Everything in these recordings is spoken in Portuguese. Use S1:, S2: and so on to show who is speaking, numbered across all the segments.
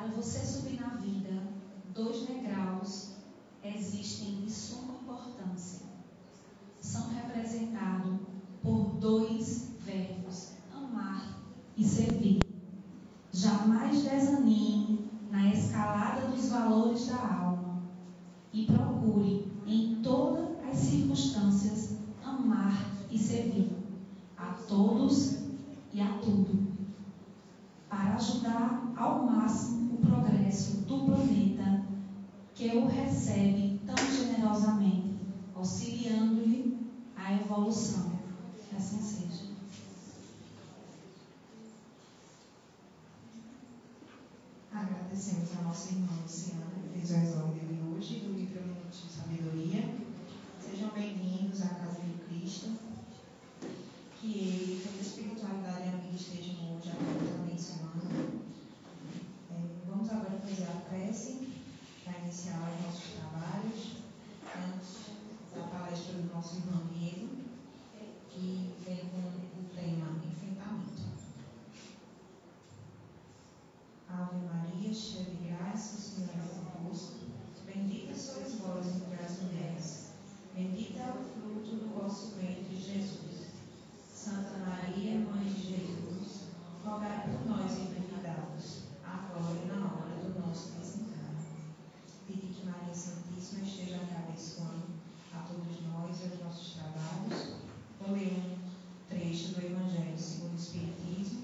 S1: Para você subir na vida, 2 degraus existem de suma importância. São representados por 2 verbos: amar e servir. Jamais desanime na escalada dos valores da alma e procure, em todas as circunstâncias, amar e servir a todos e a tudo, para ajudar ao máximo o progresso do planeta que o recebe tão generosamente, auxiliando-lhe a evolução. Que assim seja.
S2: Agradecemos a nossa irmã Luciana, que fez o exame de hoje do livro Minutos de Sabedoria. Sejam bem-vindos à Casa de Cristo. Que Ele, toda a espiritualidade amiga, estejam hoje aqui abençoando. Vamos agora fazer a prece para iniciar os nossos trabalhos. Antes da palestra do nosso irmão Diego, que vem com o tema Enfrentamento. Ave Maria, cheia de graça, o Senhor é convosco. Bendita sois vós entre as mulheres. Bendito é o fruto do vosso ventre, Jesus. Santa Maria, Mãe de Jesus, rogai por nós enfermizados, agora e na hora do nosso desencarne. Pedi que Maria Santíssima esteja me abençoando a todos nós e aos nossos trabalhos. Vou ler um trecho do Evangelho segundo o Espiritismo,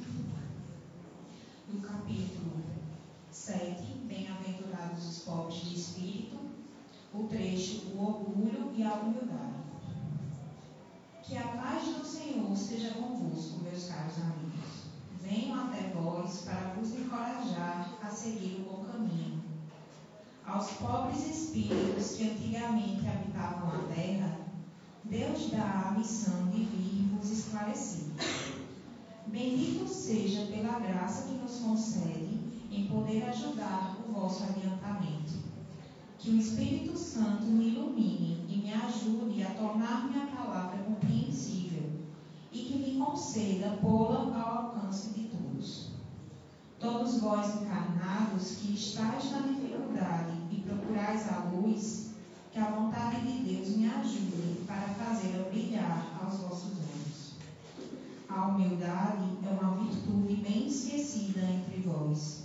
S2: do capítulo 7, Bem-aventurados os pobres de espírito, o trecho O orgulho e a humildade. Que a paz do Senhor esteja convosco, meus caros amigos. Venho até vós para vos encorajar a seguir o bom caminho. Aos pobres espíritos que antigamente habitavam a terra, Deus dá a missão de vir vos esclarecer. Bendito seja pela graça que nos concede em poder ajudar o vosso adiantamento. Que o Espírito Santo me ilumine e me ajude a tornar minha palavra compreensível e que me conceda pô-la ao alcance de todos. Todos vós encarnados que estáis na dificuldade e procurais a luz, que a vontade de Deus me ajude para fazê-la brilhar aos vossos olhos. A humildade é uma virtude bem esquecida entre vós.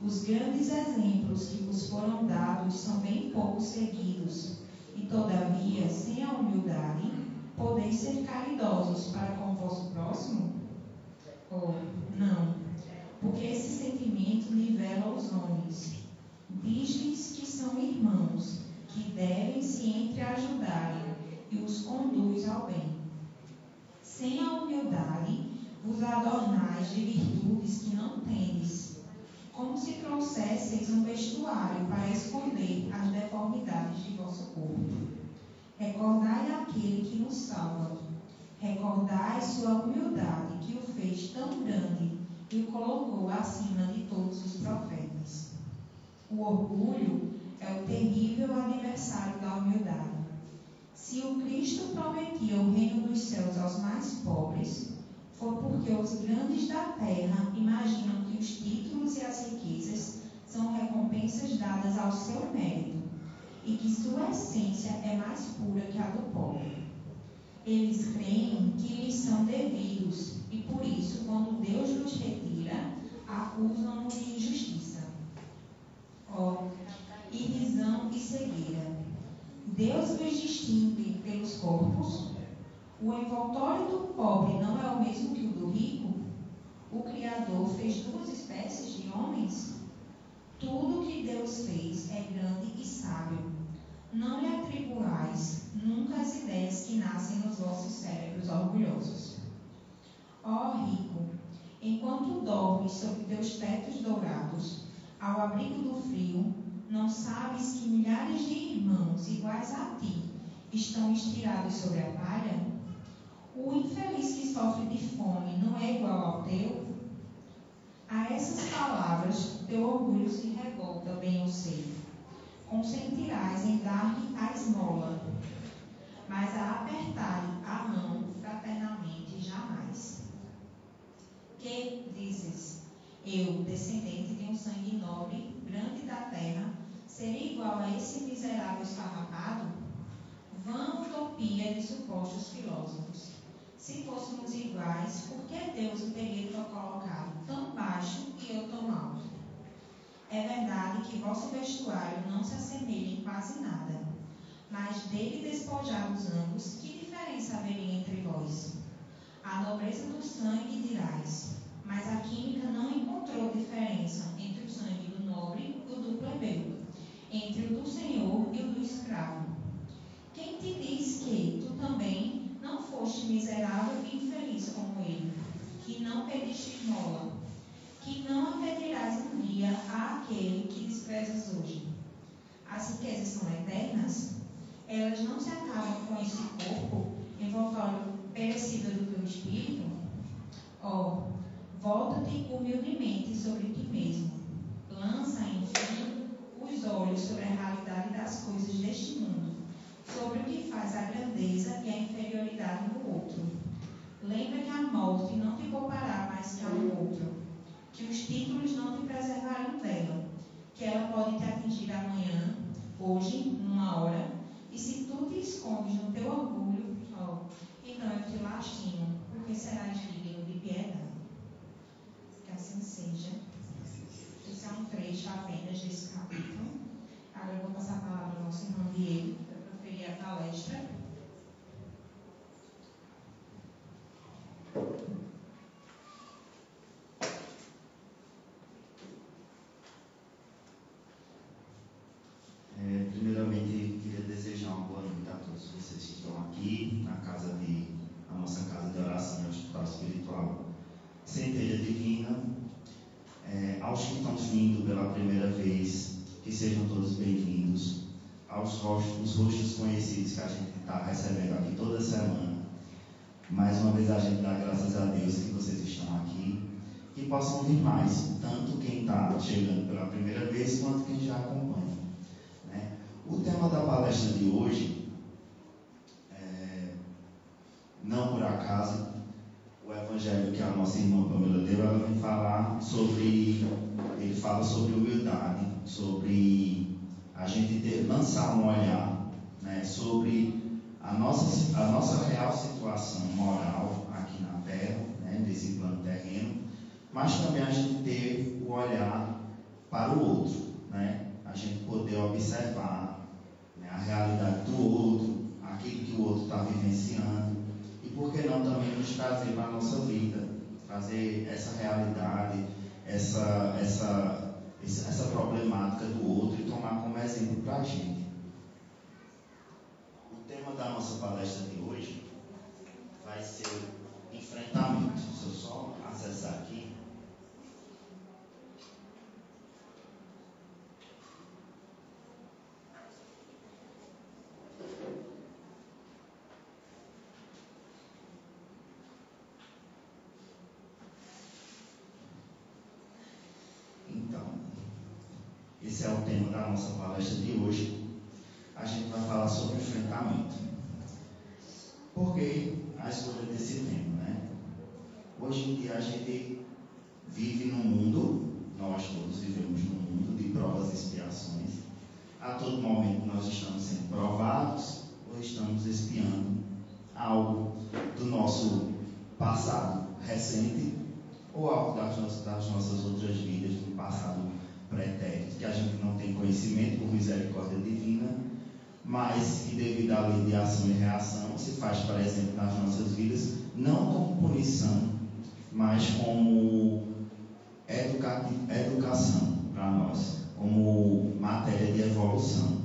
S2: Os grandes exemplos que vos foram dados são bem pouco seguidos, e todavia, sem a humildade, podeis ser caridosos para com o vosso próximo? Oh, não, porque esse sentimento nivela os homens. Diz-lhes que são irmãos, que devem se entreajudarem, e os conduz ao bem. Sem a humildade, vos adornais de virtudes que não tendes, como se trouxesseis um vestuário para esconder as deformidades de vosso corpo. Recordai aquele que nos salva. Recordai sua humildade, que o fez tão grande e o colocou acima de todos os profetas. O orgulho é o terrível adversário da humildade. Se o Cristo prometia o reino dos céus aos mais pobres, foi porque os grandes da terra imaginam que os títulos e as riquezas são recompensas dadas ao seu mérito e que sua essência é mais pura que a do pobre. Eles creem que lhes são devidos e, por isso, quando Deus los retira, acusam-no de injustiça. Ó, irrisão e cegueira! Deus vos distingue pelos corpos? O envoltório do pobre não é o mesmo que o do rico? O Criador fez 2 espécies de homens? Tudo que Deus fez é grande e sábio. Não lhe atribuais nunca as ideias que nascem nos vossos cérebros orgulhosos. Ó rico, enquanto dormes sob teus tetos dourados, ao abrigo do frio, não sabes que milhares de irmãos iguais a ti estão estirados sobre a palha? O infeliz que sofre de fome não é igual ao teu? A essas palavras, teu orgulho se revolta, bem eu sei. Consentirás em dar-lhe a esmola, mas a apertar-lhe a mão fraternalmente jamais. Que dizes? Eu, descendente de um sangue nobre, grande da terra, seria igual a esse miserável esfarrapado? Vã utopia de supostos filósofos. Se fôssemos iguais, por que Deus o teria colocado tão baixo e eu tão alto? É verdade que vosso vestuário não se assemelha em quase nada, mas dele despojados ambos, que diferença haveria entre vós? A nobreza do sangue dirás, mas a química não encontrou diferença entre o sangue do nobre e o do plebeu, entre o do senhor e o do escravo. Quem te diz que tu também não foste miserável e infeliz como ele, que não pediste esmola, que não apedirás um dia àquele que desprezas hoje? As riquezas são eternas? Elas não se acabam com esse corpo, envoltório perecível do teu espírito? Ó, volta-te humildemente sobre ti mesmo. Lança, enfim, os olhos sobre a realidade das coisas deste mundo, sobre o que faz a grandeza e a inferioridade no outro. Lembra que a morte não te poupará mais que ao outro, que os títulos não te preservarão dela, que ela pode te atingir amanhã, hoje, numa hora, e se tu te escondes no teu orgulho, então eu te lastimo, porque serás digno de piedade. Que assim seja. Esse é um trecho apenas desse capítulo. Agora eu vou passar a palavra ao nosso irmão Diego, para proferir a palestra.
S3: Primeiramente, queria desejar uma boa noite a todos vocês que estão aqui na nossa casa de oração e hospital espiritual Centelha Divina. Aos que estão vindo pela primeira vez, que sejam todos bem-vindos. Os rostos conhecidos que a gente está recebendo aqui toda semana. Mais uma vez a gente dá graças a Deus que vocês estão aqui. Que possam vir mais, tanto quem está chegando pela primeira vez, quanto quem já acompanha. O tema da palestra de hoje, não por acaso, o evangelho que a nossa irmã Pamela deu, ela vem falar ele fala sobre humildade, sobre a gente lançar um olhar, sobre a nossa real situação moral aqui na Terra, nesse plano terreno, mas também a gente ter o olhar para o outro, a gente poder observar a realidade do outro, aquilo que o outro está vivenciando, e por que não também nos trazer para a nossa vida, trazer essa realidade, essa problemática do outro e tomar como exemplo para a gente. O tema da nossa palestra de hoje vai ser enfrentamento. Se eu só acessar aqui. Esse é o tema da nossa palestra de hoje. A gente vai falar sobre enfrentamento. Por que a escolha desse tema, Hoje em dia a gente vive num mundo, nós todos vivemos num mundo de provas e expiações. A todo momento nós estamos sendo provados ou estamos expiando algo do nosso passado recente ou algo das nossas outras vidas do passado pretérito, que a gente não tem conhecimento por misericórdia divina, mas que devido à lei de ação e reação se faz, por exemplo, nas nossas vidas, não como punição, mas como educação para nós, como matéria de evolução.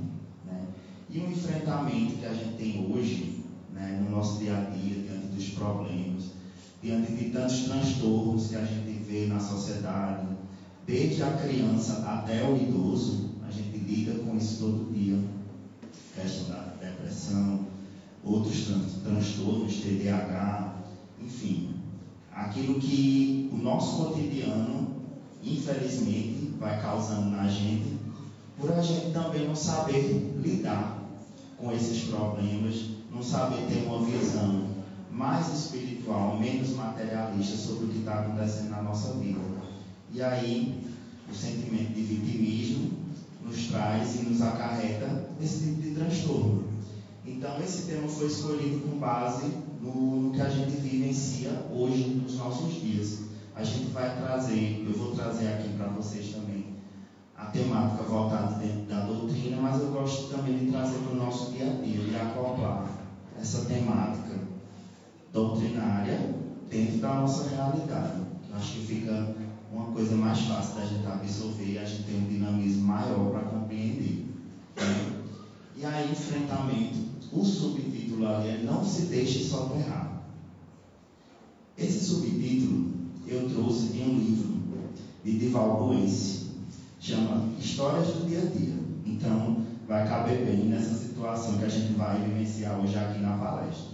S3: E o enfrentamento que a gente tem hoje, no nosso dia a dia, diante dos problemas, diante de tantos transtornos que a gente vê na sociedade, desde a criança até o idoso, a gente lida com isso todo dia. Questão da depressão, outros transtornos, TDAH, enfim. Aquilo que o nosso cotidiano, infelizmente, vai causando na gente, por a gente também não saber lidar com esses problemas, não saber ter uma visão mais espiritual, menos materialista sobre o que está acontecendo na nossa vida. E E aí, o sentimento de vitimismo nos traz e nos acarreta esse tipo de transtorno. Então, esse tema foi escolhido com base no que a gente vivencia hoje, nos nossos dias. A gente vai trazer, eu vou trazer aqui para vocês também, a temática voltada dentro da doutrina, mas eu gosto também de trazer para o nosso dia a dia, de acoplar essa temática doutrinária dentro da nossa realidade. Acho que fica uma coisa mais fácil da gente absorver e a gente tem um dinamismo maior para compreender. E aí, enfrentamento, o subtítulo ali é Não se deixe soterrar. Esse subtítulo eu trouxe de um livro de Dival Boense, chama Histórias do Dia a Dia. Então, vai caber bem nessa situação que a gente vai vivenciar hoje aqui na palestra.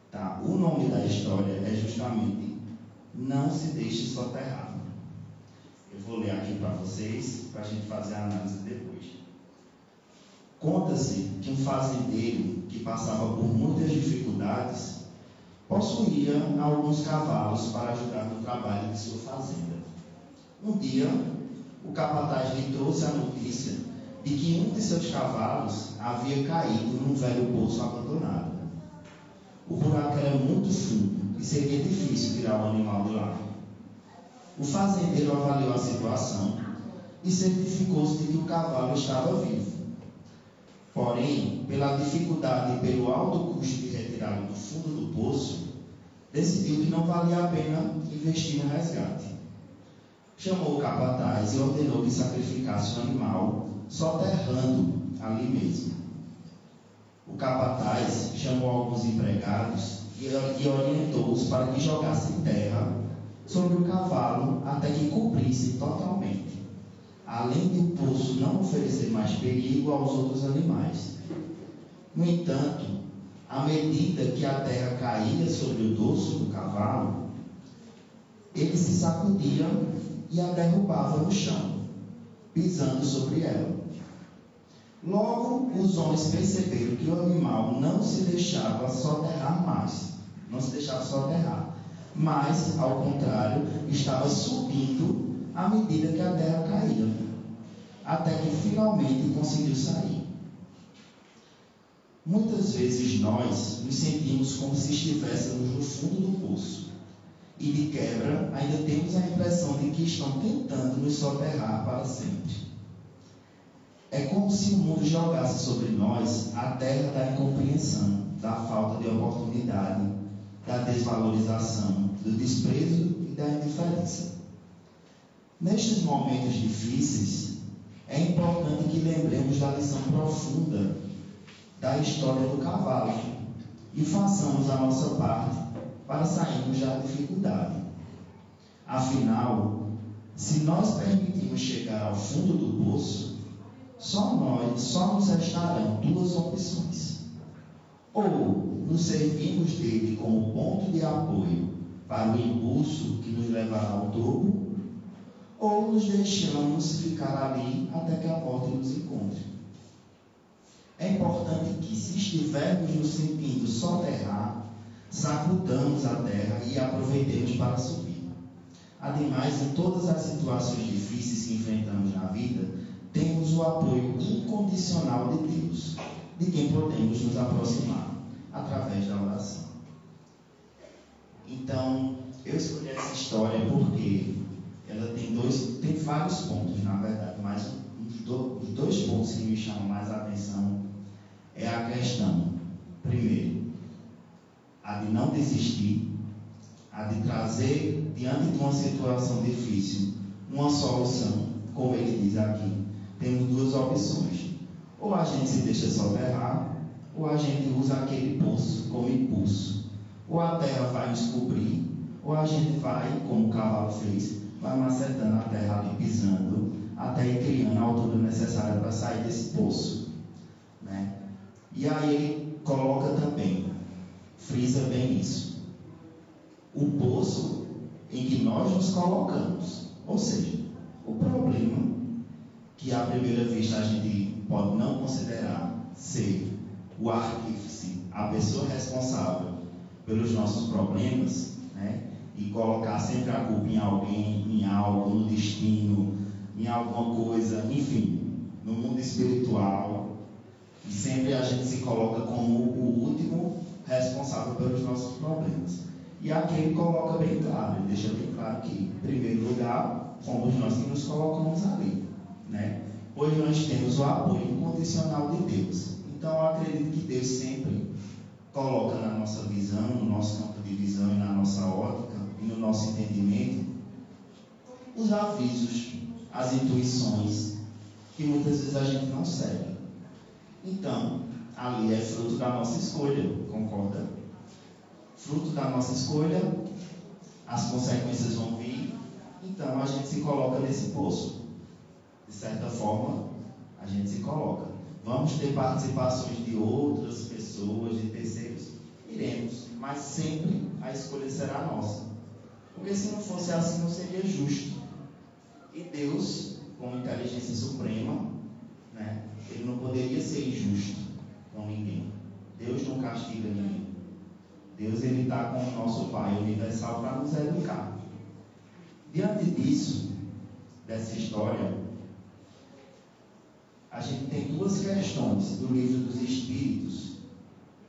S3: Tá? O nome da história é justamente Não se deixe soterrar. Eu vou ler aqui para vocês, para a gente fazer a análise depois. Conta-se que um fazendeiro que passava por muitas dificuldades possuía alguns cavalos para ajudar no trabalho de sua fazenda. Um dia, o capataz lhe trouxe a notícia de que um de seus cavalos havia caído num velho poço abandonado. O buraco era muito fundo e seria difícil tirar o animal de lá. O fazendeiro avaliou a situação e certificou-se de que o cavalo estava vivo. Porém, pela dificuldade e pelo alto custo de retirá-lo do fundo do poço, decidiu que não valia a pena investir no resgate. Chamou o capataz e ordenou que sacrificasse o animal, soterrando ali mesmo. O capataz chamou alguns empregados e orientou-os para que jogassem terra sobre o cavalo até que cobrisse totalmente, além de o poço não oferecer mais perigo aos outros animais. No entanto, à medida que a terra caía sobre o dorso do cavalo, ele se sacudia e a derrubava no chão, pisando sobre ela. Logo, os homens perceberam que o animal não se deixava soterrar mais, mas, ao contrário, estava subindo à medida que a terra caía, até que finalmente conseguiu sair. Muitas vezes nós nos sentimos como se estivéssemos no fundo do poço, e de quebra ainda temos a impressão de que estão tentando nos soterrar para sempre. É como se o mundo jogasse sobre nós a terra da incompreensão, da falta de oportunidade, da desvalorização, do desprezo e da indiferença. Nestes momentos difíceis, é importante que lembremos da lição profunda da história do cavalo e façamos a nossa parte para sairmos da dificuldade. Afinal, se nós permitirmos chegar ao fundo do poço, só nos restarão duas opções. Ou nos servimos dele como ponto de apoio para o impulso que nos levará ao topo, ou nos deixamos ficar ali até que a morte nos encontre. É importante que, se estivermos nos sentindo soterrar, sacudamos a terra e aproveitemos para subir. Ademais, em todas as situações difíceis que enfrentamos na vida, temos o apoio incondicional de Deus, de quem podemos nos aproximar através da oração. Então, eu escolhi essa história porque ela tem vários pontos, na verdade, mas os dois pontos que me chamam mais a atenção é a questão, primeiro, a de não desistir, a de trazer, diante de uma situação difícil, uma solução, como ele diz aqui. Temos duas opções: ou a gente se deixa soterrar, ou a gente usa aquele poço como impulso. Ou a terra vai nos cobrir, ou a gente vai, como o cavalo fez, vai macetando a terra ali, pisando, até ir criando a altura necessária para sair desse poço, né? E aí ele coloca também, frisa bem isso, o poço em que nós nos colocamos. Ou seja, o problema que à primeira vista a gente pode não considerar ser o artífice, a pessoa responsável pelos nossos problemas, né? E colocar sempre a culpa em alguém, em algo, no destino, em alguma coisa, enfim, no mundo espiritual. E sempre a gente se coloca como o último responsável pelos nossos problemas. E aqui ele coloca bem claro, ele deixa bem claro que, em primeiro lugar, fomos nós que nos colocamos ali, né? Pois nós temos o apoio incondicional de Deus. Então eu acredito que Deus sempre coloca na nossa visão, no nosso campo de visão e na nossa ótica e no nosso entendimento os avisos, as intuições que muitas vezes a gente não segue. Então, ali é fruto da nossa escolha, concorda? Fruto da nossa escolha, as consequências vão vir, então a gente se coloca nesse poço. De certa forma, a gente se coloca. Vamos ter participações de outras pessoas, de terceiros? Iremos, mas sempre a escolha será nossa. Porque se não fosse assim, não seria justo. E Deus, como inteligência suprema, né, ele não poderia ser injusto com ninguém. Deus não castiga ninguém. Deus está com o nosso Pai universal para nos educar. Diante disso, dessa história, a gente tem duas questões do livro dos Espíritos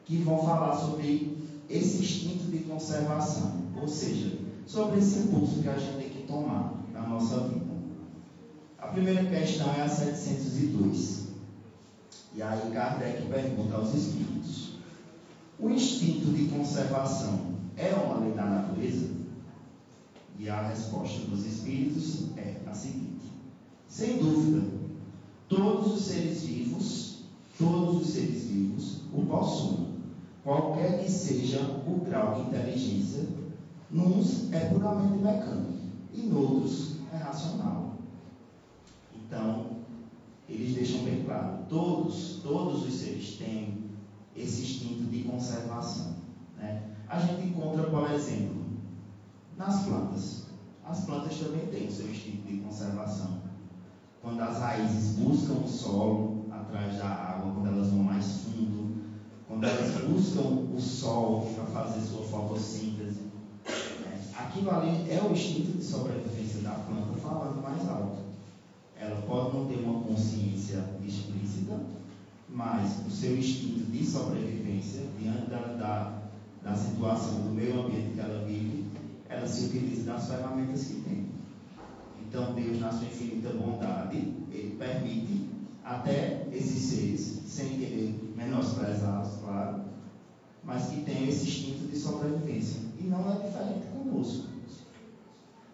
S3: que vão falar sobre esse instinto de conservação, ou seja, sobre esse impulso que a gente tem que tomar na nossa vida. A primeira questão é a 702. E aí Kardec pergunta aos Espíritos: o instinto de conservação é uma lei da natureza? E a resposta dos Espíritos é a seguinte: sem dúvida, todos os seres vivos o possuem, qualquer que seja o grau de inteligência. Nuns é puramente mecânico e noutros é racional. Então, eles deixam bem claro, todos os seres têm esse instinto de conservação, né? A gente encontra, por exemplo, nas plantas. As plantas também têm o seu instinto de conservação. Quando as raízes buscam o solo atrás da água, quando elas vão mais fundo, quando elas buscam o sol para fazer sua fotossíntese, né? Aquilo ali é o instinto de sobrevivência da planta falando mais alto. Ela pode não ter uma consciência explícita, mas o seu instinto de sobrevivência, diante da situação, do meio ambiente que ela vive, ela se utiliza das ferramentas que tem. Então, Deus, na sua infinita bondade, Ele permite até esses seres, sem querer menosprezá-los, claro, mas que tenham esse instinto de sobrevivência. E não é diferente conosco.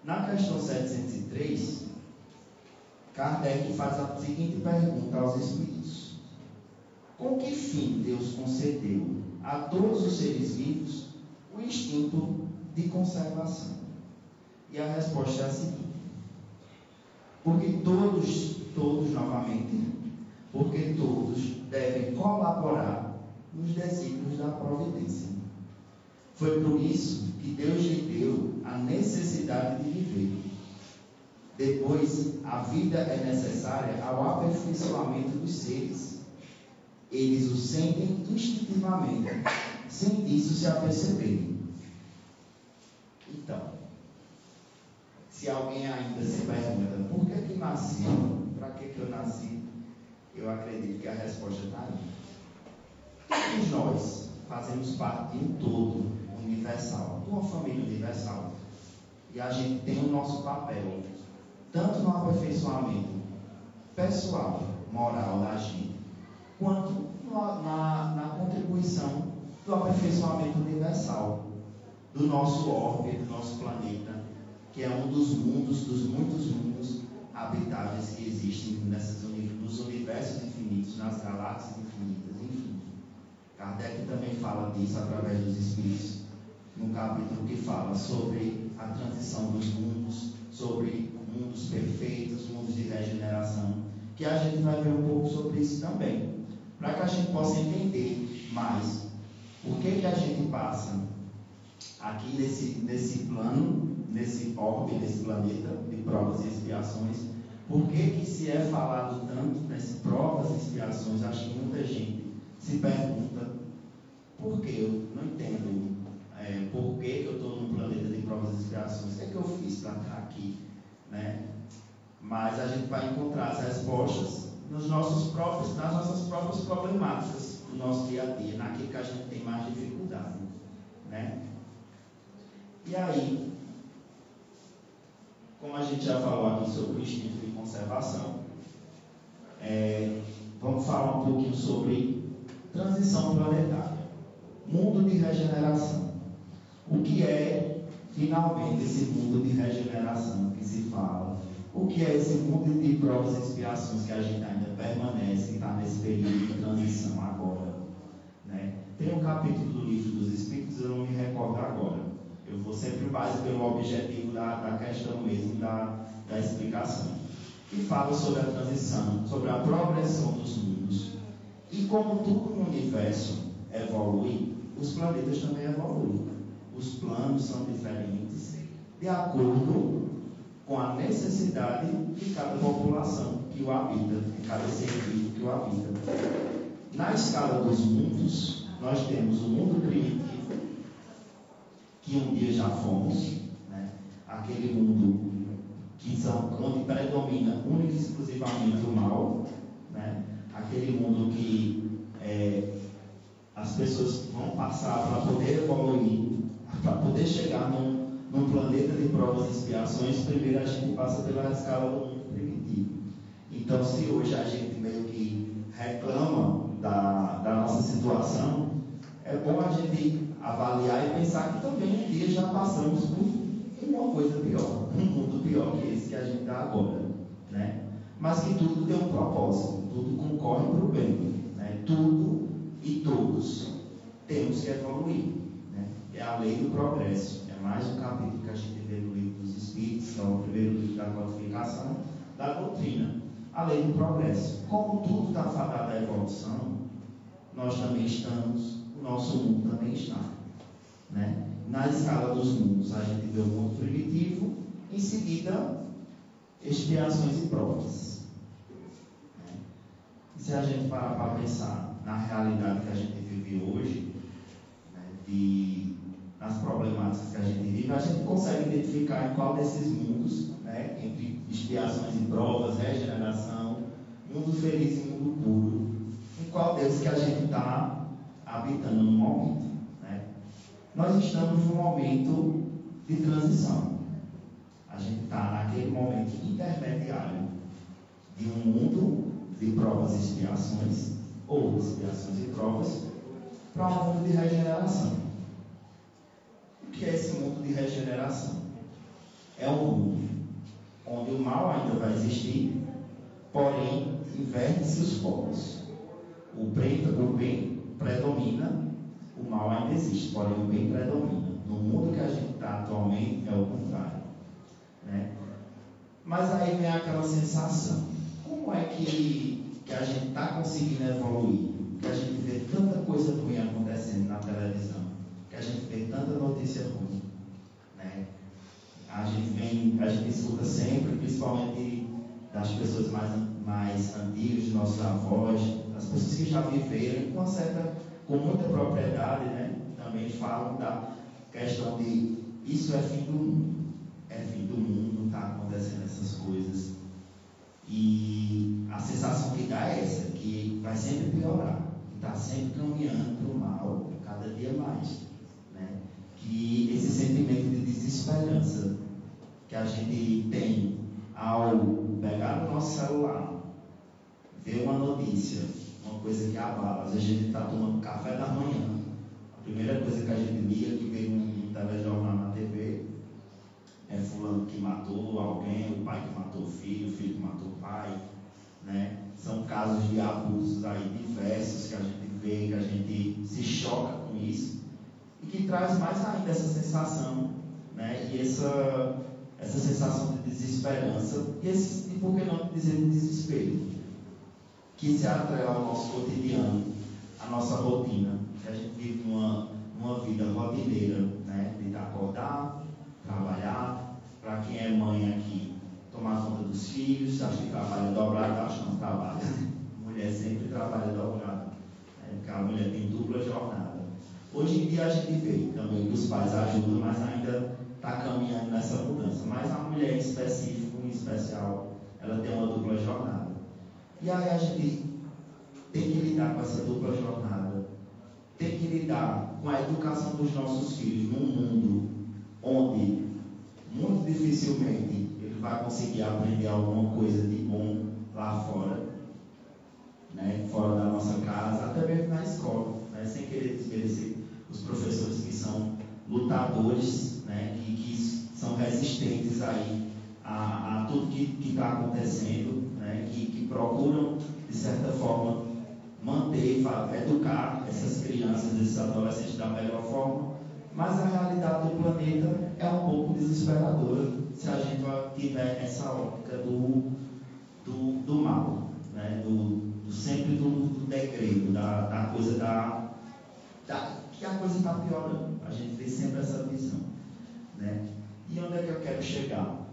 S3: Na questão 703, Kardec faz a seguinte pergunta aos Espíritos: com que fim Deus concedeu a todos os seres vivos o instinto de conservação? E a resposta é a seguinte: porque todos novamente, porque todos devem colaborar nos desígnios da providência. Foi por isso que Deus lhe deu a necessidade de viver. Depois, a vida é necessária ao aperfeiçoamento dos seres. Eles o sentem instintivamente, sem disso se aperceberem. Então, se alguém ainda se pergunta por que nasci, para que eu nasci, eu acredito que a resposta está aí. Todos nós fazemos parte de um todo universal, de uma família universal. E a gente tem o nosso papel, tanto no aperfeiçoamento pessoal, moral da gente, quanto na contribuição do aperfeiçoamento universal do nosso orbe, do nosso planeta, que é um dos mundos, dos muitos mundos habitáveis que existem nos universos infinitos, nas galáxias infinitas, enfim. Kardec também fala disso através dos Espíritos, no capítulo que fala sobre a transição dos mundos, sobre mundos perfeitos, mundos de regeneração, que a gente vai ver um pouco sobre isso também, para que a gente possa entender mais por que a gente passa aqui nesse plano, nesse orbe, nesse planeta de provas e expiações. Por que se é falado tanto nessas provas e expiações? Acho que muita gente se pergunta por que eu não entendo por que eu estou num planeta de provas e expiações. O que é que eu fiz para estar aqui, né? mas a gente vai encontrar as respostas nas nossas próprias problemáticas do nosso dia a dia, naquilo que a gente tem mais dificuldade, né? E aí, como a gente já falou aqui sobre o instinto de conservação, vamos falar um pouquinho sobre transição planetária, mundo de regeneração. O que é, finalmente, esse mundo de regeneração que se fala? O que é esse mundo de provas e expiações que a gente ainda permanece, que está nesse período de transição agora, né? Tem um capítulo do Livro dos Espíritos, eu não me recordo agora. Eu vou sempre mais pelo objetivo da questão mesmo, da explicação. Que fala sobre a transição, sobre a progressão dos mundos. E como tudo no universo evolui, os planetas também evoluem. Os planos são diferentes de acordo com a necessidade de cada população que o habita, de cada ser vivo que o habita. Na escala dos mundos, nós temos o mundo primitivo, que um dia já fomos, né? Aquele mundo onde predomina única e exclusivamente o mal, né? Aquele mundo que as pessoas vão passar para poder evoluir, para poder chegar num planeta de provas e expiações. Primeiro a gente passa pela escala do mundo primitivo. Então, se hoje a gente meio que reclama da nossa situação, é bom a gente avaliar e pensar que também um dia já passamos por uma coisa pior, um mundo pior que esse que a gente está agora, né? Mas que tudo tem um propósito, tudo concorre para o bem, né? Tudo e todos temos que evoluir, né? É a lei do progresso. É mais um capítulo que a gente vê no Livro dos Espíritos, que é o primeiro livro da codificação da doutrina. A lei do progresso. Como tudo está fadado à evolução, nós também estamos, o nosso mundo também está, né? Na escala dos mundos, a gente vê o mundo primitivo, em seguida, expiações e provas. E se a gente parar para pensar na realidade que a gente vive hoje, né, nas problemáticas que a gente vive, a gente consegue identificar em qual desses mundos, né, entre expiações e provas, regeneração, mundo feliz e mundo puro, em qual deles que a gente está habitando no momento. Nós estamos num momento de transição. A gente está naquele momento intermediário de um mundo de provas e expiações, ou expiações e provas, para um mundo de regeneração. O que é esse mundo de regeneração? É um mundo onde o mal ainda vai existir, porém inverte-se os polos. O bem predomina, o mal ainda existe, porém o bem predomina. No mundo que a gente está atualmente é o contrário, né? Mas aí vem aquela sensação: como é que a gente está conseguindo evoluir? Que a gente vê tanta coisa ruim acontecendo na televisão, que a gente vê tanta notícia ruim, né? A gente escuta sempre, principalmente das pessoas mais antigas, de nossos avós, das pessoas que já viveram com muita propriedade, né? Também falam da questão de isso é fim do mundo. É fim do mundo, está acontecendo essas coisas. E a sensação que dá é essa, que vai sempre piorar, que está sempre caminhando para o mal, cada dia mais, né? Que esse sentimento de desesperança que a gente tem ao pegar no nosso celular, ver uma notícia, uma coisa que abala. Às vezes a gente está tomando café da manhã, a primeira coisa que a gente lia, que veio no telejornal na TV, é fulano que matou alguém, o pai que matou o filho que matou o pai, né? São casos de abusos aí diversos que a gente vê, que a gente se choca com isso, e que traz mais ainda essa sensação, né? E essa sensação de desesperança, e por que não dizer de desespero, que se atrela ao nosso cotidiano, à nossa rotina, que a gente vive numa vida rotineira, né? De acordar, trabalhar, para quem é mãe aqui, tomar conta dos filhos, acho que trabalha dobrado, acho que não trabalha. Mulher sempre trabalha dobrado, né? Porque a mulher tem dupla jornada. Hoje em dia a gente vê também que os pais ajudam, mas ainda está caminhando nessa mudança. Mas a mulher em específico, em especial, ela tem uma dupla jornada. E aí a gente tem que lidar com essa dupla jornada, tem que lidar com a educação dos nossos filhos num mundo onde muito dificilmente ele vai conseguir aprender alguma coisa de bom lá fora, né? Fora da nossa casa, até mesmo na escola, né? Sem querer desmerecer os professores que são lutadores, né? Que são resistentes aí a tudo que está acontecendo, né? Que procuram, de certa forma, manter, educar essas crianças, esses adolescentes da melhor forma, mas a realidade do planeta é um pouco desesperadora se a gente tiver essa ótica do mal, né? Sempre do degredo, da coisa que a coisa está piorando. A gente vê sempre essa visão, né? E onde é que eu quero chegar?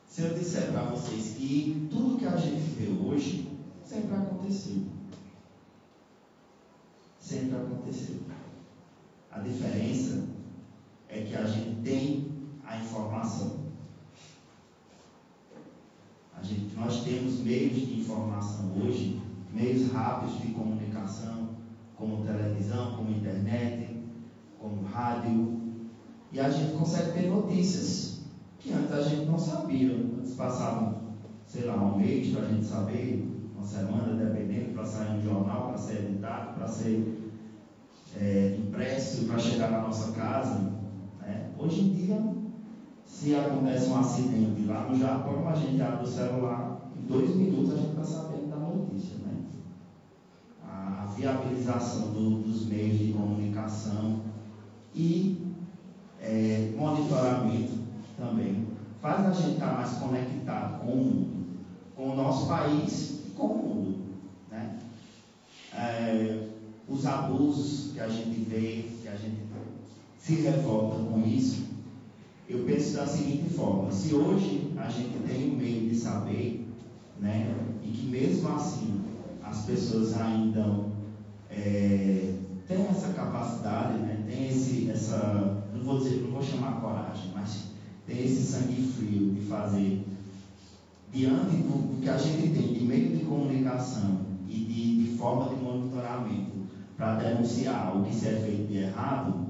S3: Se eu disser para vocês que tudo que a gente vê hoje sempre aconteceu. Sempre aconteceu. A diferença é que a gente tem a informação. Nós temos meios de informação hoje, meios rápidos de comunicação, como televisão, como internet, como rádio, e a gente consegue ter notícias que antes a gente não sabia. Antes passavam, sei lá, um mês para a gente saber, uma semana, dependendo, para sair no jornal, para ser editado, para ser impresso, para chegar na nossa casa, né? Hoje em dia, se acontece um acidente lá no Japão, a gente abre o celular, em 2 minutos a gente está sabendo da notícia, né? A viabilização dos meios de comunicação e monitoramento também faz a gente estar mais conectado com o mundo, com o nosso país e com o mundo, né? Os abusos que a gente vê, que a gente se revolta com isso, eu penso da seguinte forma: se hoje a gente tem um meio de saber, né, e que mesmo assim as pessoas ainda têm essa capacidade, né, tem essa, não vou chamar coragem, mas tem esse sangue frio de fazer, diante do que a gente tem de meio de comunicação e de forma de monitoramento para denunciar o que se é feito de errado,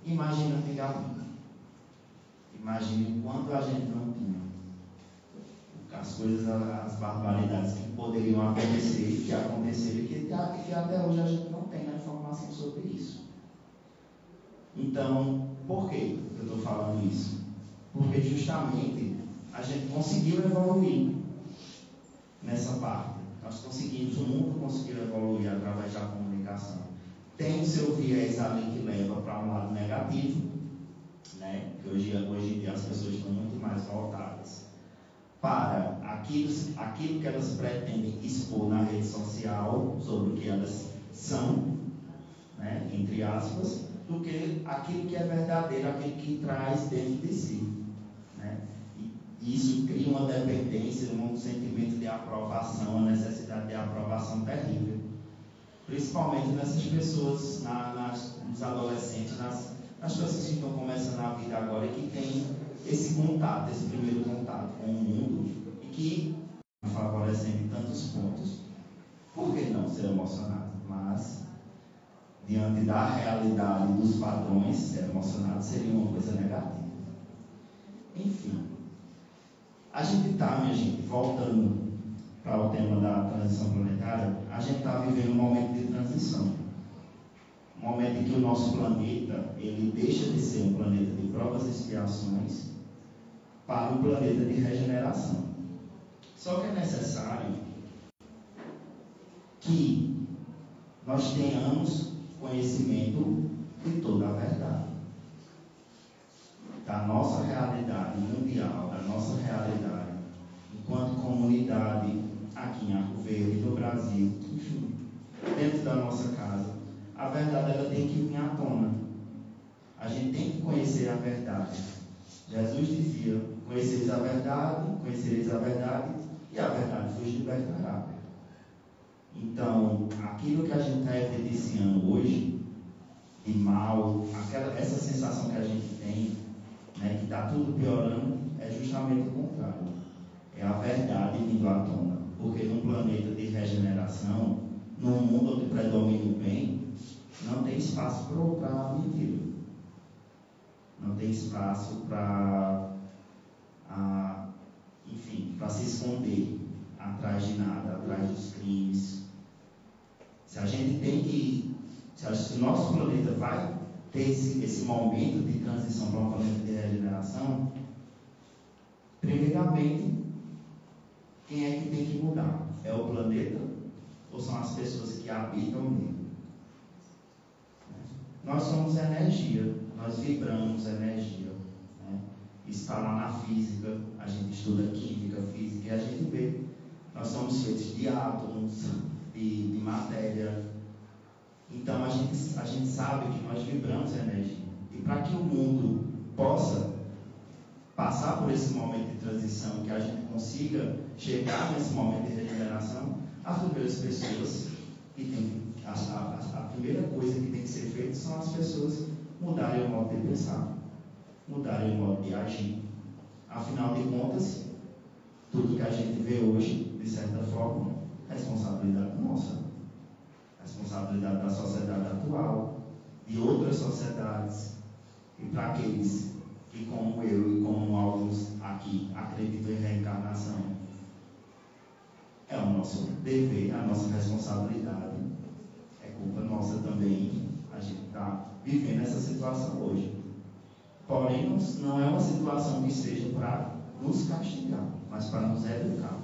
S3: imagina antigamente. Imagine quando a gente não tinha as coisas, as barbaridades que poderiam acontecer, que aconteceram e que até hoje a gente não tem a informação sobre isso. Então, por que eu estou falando isso? Porque justamente a gente conseguiu evoluir nessa parte. Nós conseguimos, o mundo conseguiu evoluir através da comunicação. Tem o seu viés ali que leva para um lado negativo, né? Que hoje em dia as pessoas estão muito mais voltadas para aquilo que elas pretendem expor na rede social, sobre o que elas são, né? Entre aspas, do que aquilo que é verdadeiro, aquilo que traz dentro de si, né? E isso cria uma dependência, um sentimento de aprovação, uma necessidade de aprovação terrível, principalmente nessas pessoas, nos adolescentes, nas pessoas que estão começando a vida agora e que têm esse contato, esse primeiro contato com o mundo e que favorecem em tantos pontos. Por que não ser emocionado? Mas, diante da realidade dos padrões, ser emocionado seria uma coisa negativa. Enfim, a gente está, minha gente, voltando para o tema da transição planetária, a gente está vivendo um momento de transição. Um momento em que o nosso planeta, ele deixa de ser um planeta de provas e expiações para um planeta de regeneração. Só que é necessário que nós tenhamos conhecimento de toda a verdade, da nossa realidade mundial, da nossa realidade enquanto comunidade aqui em Arco Verde, no Brasil, enfim, dentro da nossa casa. A verdade, ela tem que vir à tona. A gente tem que conhecer a verdade. Jesus dizia: conhecereis a verdade, e a verdade vos libertará. Então, aquilo que a gente está evidenciando hoje, de mal, essa sensação que a gente tem, né, que está tudo piorando, é justamente o contrário. É a verdade vindo à tona. Porque num planeta de regeneração, num mundo onde predomina o bem, não tem espaço para a mentira. Não tem espaço para se esconder atrás de nada, atrás dos crimes. Se a gente tem que... Se o nosso planeta vai ter esse momento de transição para um planeta de regeneração, primeiramente, quem é que tem que mudar? É o planeta ou são as pessoas que habitam nele? Nós somos energia, nós vibramos energia. Né? Isso está lá na física, a gente estuda química, física, e a gente vê. Nós somos feitos de átomos, de matéria. Então a gente sabe que nós vibramos energia. E para que o mundo possa passar por esse momento de transição, que a gente consiga chegar nesse momento de regeneração, as primeiras pessoas que tem a primeira coisa que tem que ser feita são as pessoas mudarem o modo de pensar, mudarem o modo de agir. Afinal de contas, tudo que a gente vê hoje, de certa forma, é responsabilidade nossa, responsabilidade da sociedade atual, de outras sociedades, e para aqueles que, como eu e como alguns aqui, acreditam em reencarnação, é o nosso dever, a nossa responsabilidade. É culpa nossa também a gente está vivendo essa situação hoje. Porém, não é uma situação que seja para nos castigar, mas para nos educar.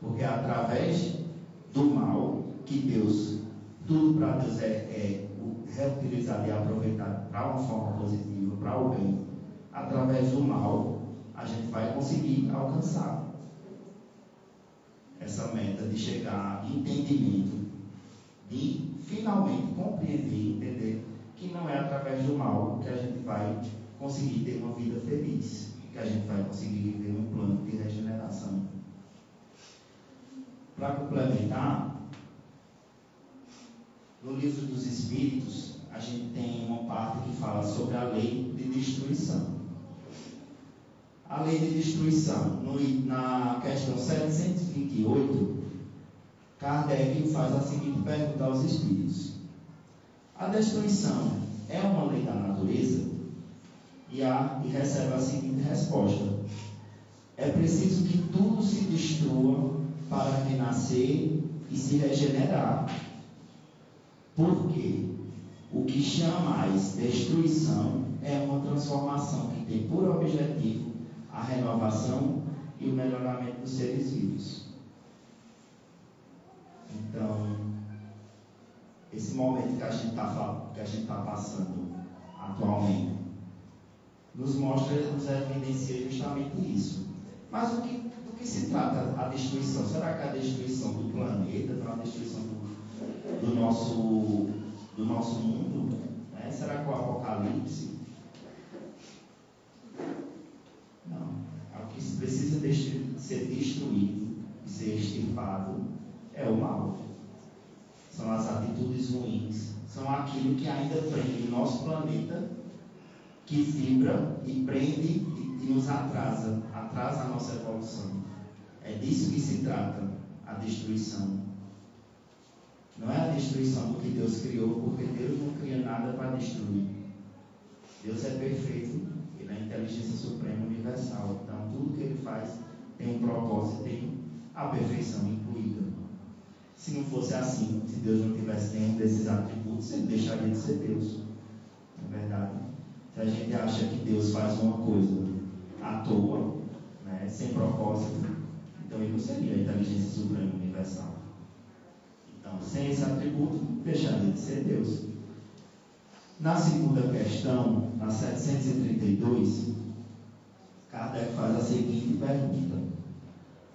S3: Porque é através do mal que Deus, tudo para Deus é reutilizado e aproveitado para uma forma positiva, para o bem. Através do mal, a gente vai conseguir alcançar essa meta de chegar a entendimento, de finalmente compreender e entender que não é através do mal que a gente vai conseguir ter uma vida feliz, que a gente vai conseguir viver um plano de regeneração. Para complementar, no livro dos Espíritos, a gente tem uma parte que fala sobre a lei de destruição. A lei de destruição, na questão 728, Kardec faz a seguinte pergunta aos Espíritos: a destruição é uma lei da natureza? E recebe a seguinte resposta: é preciso que tudo se destrua para renascer e se regenerar. Porque o que chamais destruição é uma transformação que tem por objetivo a renovação e o melhoramento dos seres vivos. Então, esse momento que a gente está passando atualmente nos mostra, nos evidencia justamente isso. Mas do que se trata a destruição? Será que é a destruição do planeta, não é a destruição do nosso mundo? Né? Será que é o apocalipse? Não. O que precisa ser destruído e ser extirpado é o mal. São as atitudes ruins. São aquilo que ainda prende o nosso planeta, que vibra e prende e nos atrasa a nossa evolução. É disso que se trata a destruição. Não é a destruição do que Deus criou, porque Deus não cria nada para destruir. Deus é perfeito, Ele é a inteligência suprema universal. Então, tudo que Ele faz tem um propósito, tem a perfeição incluída. Se não fosse assim, se Deus não tivesse nenhum desses atributos, Ele deixaria de ser Deus. Não é verdade? Se a gente acha que Deus faz uma coisa à toa, né, sem propósito, então Ele não seria a inteligência suprema universal. Então, sem esse atributo, deixaria de ser Deus. Na segunda questão, na 732, Kardec faz a seguinte pergunta: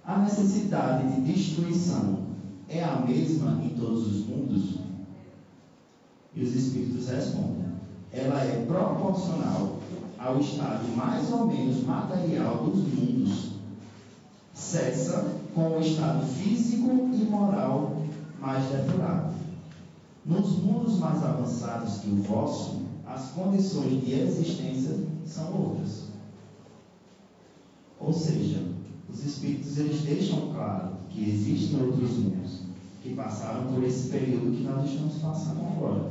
S3: a necessidade de destruição é a mesma em todos os mundos? E os Espíritos respondem: ela é proporcional ao estado mais ou menos material dos mundos. Cessa com o estado físico e moral mais depurado. Nos mundos mais avançados que o vosso, as condições de existência são outras. Ou seja, os os Espíritos eles deixam claro que existem outros mundos que passaram por esse período que nós estamos passando agora.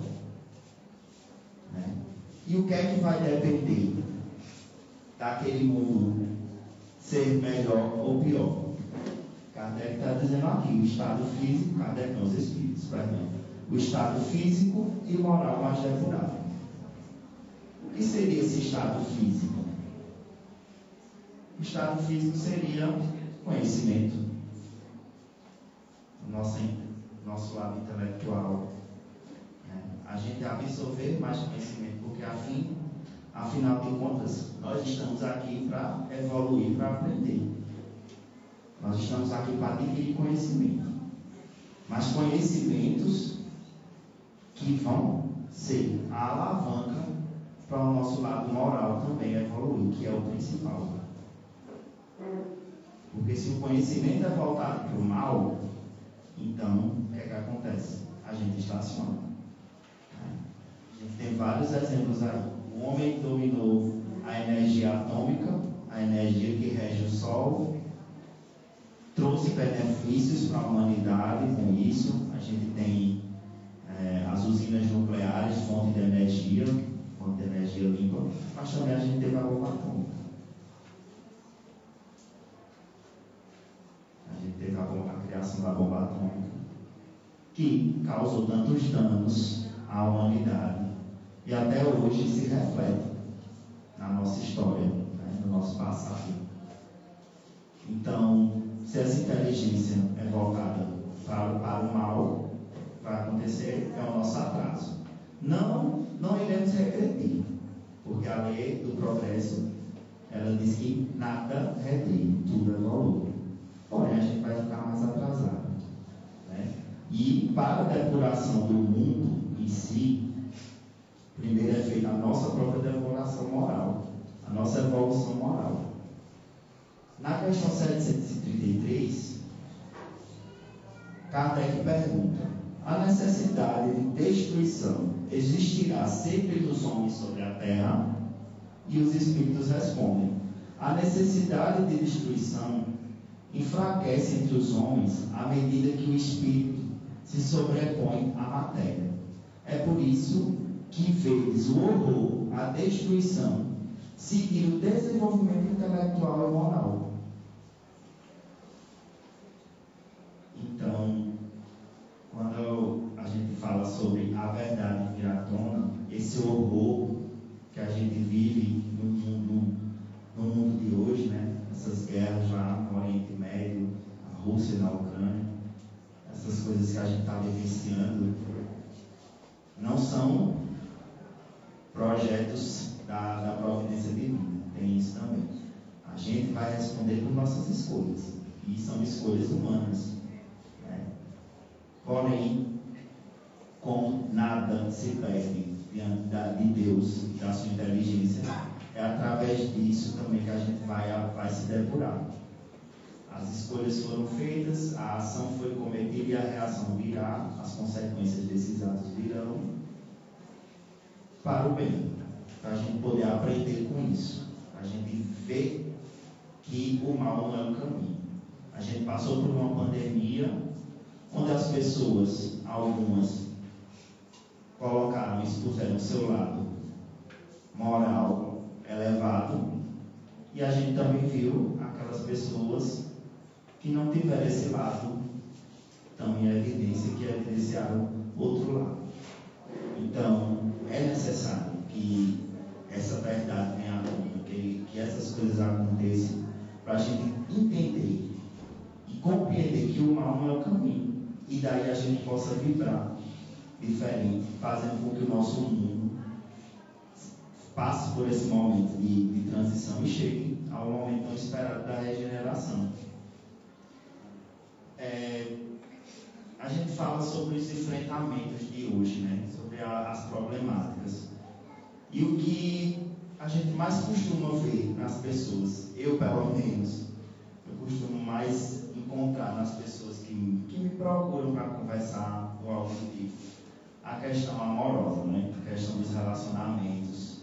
S3: Né? E o que é que vai depender daquele mundo ser melhor ou pior? Kardec está dizendo aqui, o estado físico, Kardec não, os Espíritos, perdão, o estado físico e moral mais depurado. O que seria esse estado físico? O estado físico seria conhecimento. Nosso lado intelectual. Né? A gente absorver mais conhecimento, porque afinal de contas, nós estamos aqui para evoluir, para aprender. Nós estamos aqui para adquirir conhecimento. Mas conhecimentos que vão ser a alavanca para o nosso lado moral também evoluir, que é o principal. Porque se o conhecimento é voltado para o mal, então o que é que acontece? A gente estaciona. A gente tem vários exemplos aí. O homem dominou a energia atômica, a energia que rege o Sol, trouxe benefícios para a humanidade com isso. A gente tem as usinas nucleares, fonte de energia limpa, mas também a gente teve a bomba atômica. A gente teve a criação da bomba atômica, que causou tantos danos à humanidade e até hoje se reflete na nossa história, né, no nosso passado. Então, se essa inteligência é voltada para o mal, vai acontecer é o nosso atraso. Não iremos regredir, porque a lei do progresso, ela diz que nada regride, tudo evolui. Porém, a gente vai ficar mais atrasado. Né? E para a depuração do mundo em si, primeiro é feita a nossa própria depuração moral, a nossa evolução moral. Na questão 733, Kardec pergunta: a necessidade de destruição existirá sempre nos homens sobre a terra? E os Espíritos respondem: a necessidade de destruição enfraquece entre os homens à medida que o Espírito se sobrepõe à matéria. É por isso que vedes o horror, a destruição, seguir o desenvolvimento intelectual e moral. Então, quando a gente fala sobre a verdade vir à tona, esse horror que a gente vive no mundo de hoje, né? Essas guerras lá no Oriente Médio, a Rússia e na Ucrânia, essas coisas que a gente está vivenciando, não são projetos da providência divina. Tem isso também. A gente vai responder por nossas escolhas, e são escolhas humanas. Porém, como nada se perde diante de Deus e da sua inteligência, é através disso também que a gente vai se depurar. As escolhas foram feitas, a ação foi cometida e a reação virá, as consequências desses atos virão para o bem, para a gente poder aprender com isso, para a gente ver que o mal não é o caminho. A gente passou por uma pandemia onde as pessoas, algumas, colocaram, expuseram o seu lado moral elevado, e a gente também viu aquelas pessoas que não tiveram esse lado tão em evidência, que evidenciaram outro lado. Então, é necessário que essa verdade venha à tona, que essas coisas aconteçam, para a gente entender e compreender que o mal não é o caminho. E daí a gente possa vibrar diferente, fazendo com que o nosso mundo passe por esse momento de transição e chegue ao momento tão esperado da regeneração. A gente fala sobre os enfrentamentos de hoje, né? Sobre as problemáticas. E o que a gente mais costuma ver nas pessoas, eu pelo menos, eu costumo mais encontrar nas pessoas que me procuram para conversar ou algo do tipo, a questão amorosa, né? A questão dos relacionamentos.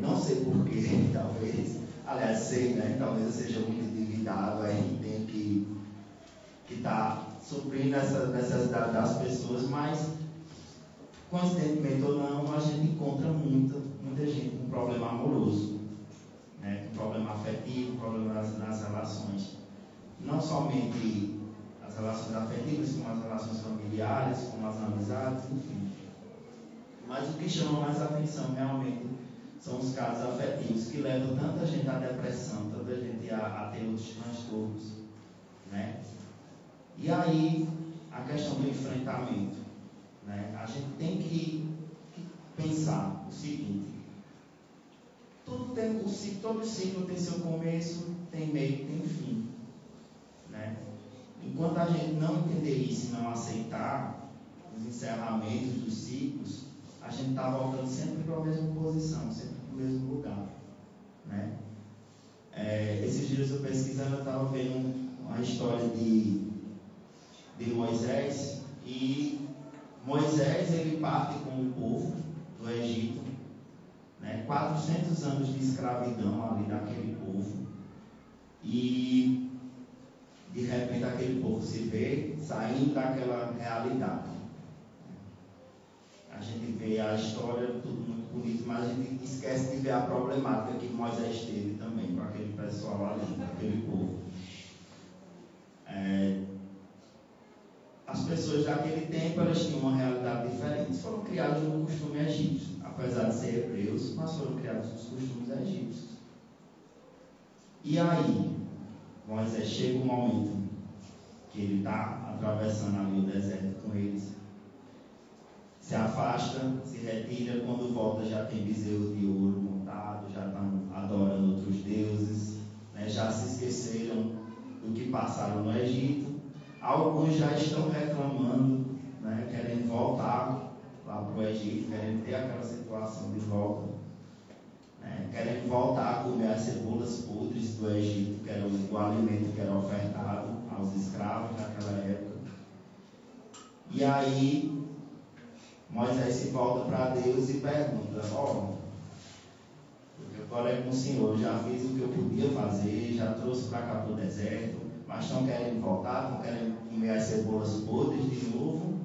S3: Não sei porquê, talvez, aliás, sei, né? Talvez eu seja muito cuidado, a gente tem que estar suprindo essa necessidade das pessoas, mas, coincidentemente ou não, a gente encontra muita gente com problema amoroso, né? Com problema afetivo, problema nas relações. Não somente as relações afetivas, como as relações familiares, como as amizades, enfim. Mas o que chama mais atenção realmente são os casos afetivos que levam tanta gente à depressão, tanta gente a ter outros transtornos, né? E aí, a questão do enfrentamento, né? A gente tem que pensar o seguinte: todo ciclo tem seu começo, tem meio, tem fim, né? Enquanto a gente não entender isso e não aceitar os encerramentos dos ciclos, a gente está voltando sempre para a mesma posição, sempre para o mesmo lugar, né? Esses dias eu pesquisando, eu estava vendo uma história de Moisés, e Moisés ele parte com o povo do Egito, né? 400 anos de escravidão ali daquele povo, e de repente aquele povo se vê saindo daquela realidade. A gente vê a história, tudo muito bonito, mas a gente esquece de ver a problemática que Moisés teve também com aquele pessoal ali, com aquele povo. As pessoas daquele tempo, elas tinham uma realidade diferente. Foram criadas no costume egípcio, apesar de ser hebreus, mas foram criados nos costumes egípcios. E aí, Moisés chega um momento que ele está atravessando ali o deserto com eles, se afasta, se retira, quando volta já tem bezerro de ouro montado, já estão adorando outros deuses, né? Já se esqueceram do que passaram no Egito. Alguns já estão reclamando, né? Querendo voltar lá para o Egito, querendo ter aquela situação de volta, né? Querendo voltar a comer as cebolas podres do Egito, que era o alimento que era ofertado aos escravos naquela época. E aí Moisés se volta para Deus e pergunta: agora é com o Senhor, já fiz o que eu podia fazer, já trouxe para cá para o deserto, mas estão querendo voltar, estão querendo comer as cebolas podres de novo.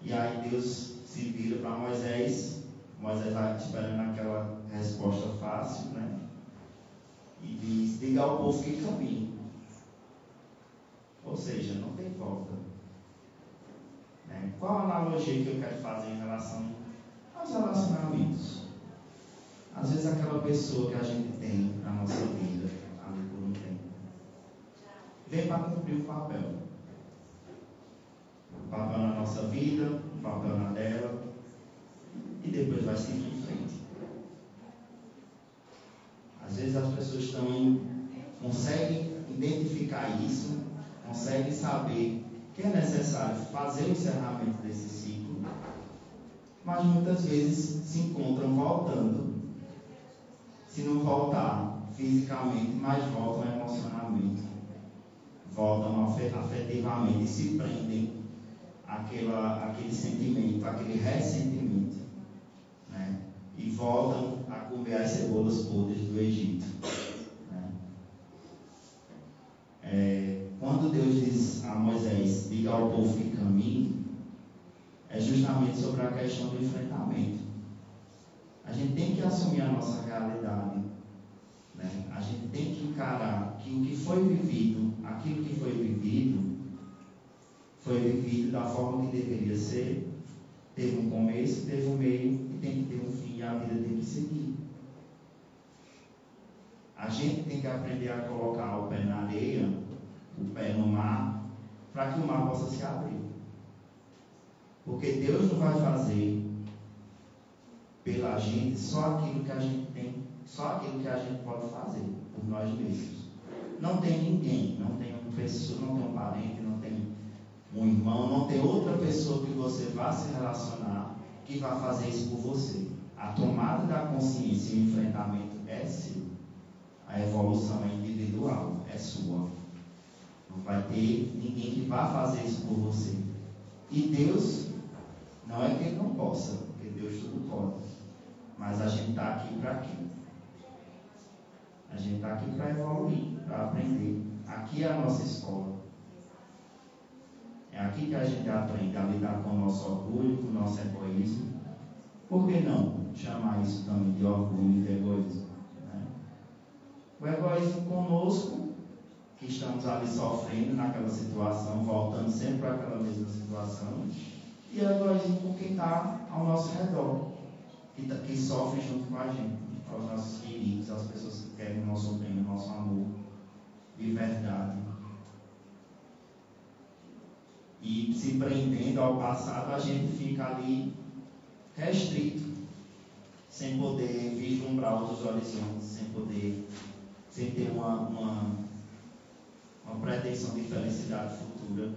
S3: E aí Deus se vira para Moisés vai esperando aquela resposta fácil, né? E diz: diga ao povo que caminhe. Ou seja, não tem volta. Qual a analogia que eu quero fazer em relação aos relacionamentos? Às vezes aquela pessoa que a gente tem na nossa vida, ali por um tempo, vem para cumprir um papel. Um papel na nossa vida, um papel na dela, e depois vai seguir em frente. Às vezes as pessoas conseguem identificar isso, conseguem saber que é necessário fazer o encerramento desse ciclo, mas muitas vezes se encontram voltando. Se não voltar fisicamente, mas voltam emocionalmente, voltam afetivamente e se prendem àquele sentimento, àquele ressentimento, né? E voltam a comer as cebolas podres do Egito, né? Quando Deus diz a Moisés: diga ao povo que caminhe, é justamente sobre a questão do enfrentamento. A gente tem que assumir a nossa realidade, né? A gente tem que encarar que o que foi vivido, aquilo que foi vivido da forma que deveria ser. Teve um começo, teve um meio e tem que ter um fim, e a vida tem que seguir. A gente tem que aprender a colocar o pé na areia, o pé no mar, para que o mar possa se abrir. Porque Deus não vai fazer pela gente só aquilo que a gente tem, só aquilo que a gente pode fazer por nós mesmos. Não tem ninguém, não tem uma pessoa, não tem um parente, não tem um irmão, não tem outra pessoa que você vá se relacionar que vá fazer isso por você. A tomada da consciência e o enfrentamento é seu. A evolução é individual, é sua. Não vai ter ninguém que vá fazer isso por você. E Deus, não é que Ele não possa, porque Deus tudo pode. Mas a gente está aqui para quê? A gente está aqui para evoluir, para aprender. aqui é a nossa escola. É aqui que a gente aprende a lidar com o nosso orgulho, com o nosso egoísmo. Por que não chamar isso também de orgulho e de egoísmo? Né? O egoísmo conosco, que estamos ali sofrendo naquela situação, voltando sempre para aquela mesma situação, e o egoísmo com quem está ao nosso redor, que sofre junto com a gente, aos nossos queridos, as pessoas que querem o nosso bem, o nosso amor, de verdade. E se prendendo ao passado, a gente fica ali restrito, sem poder vislumbrar outros horizontes, sem ter uma pretensão de felicidade futura,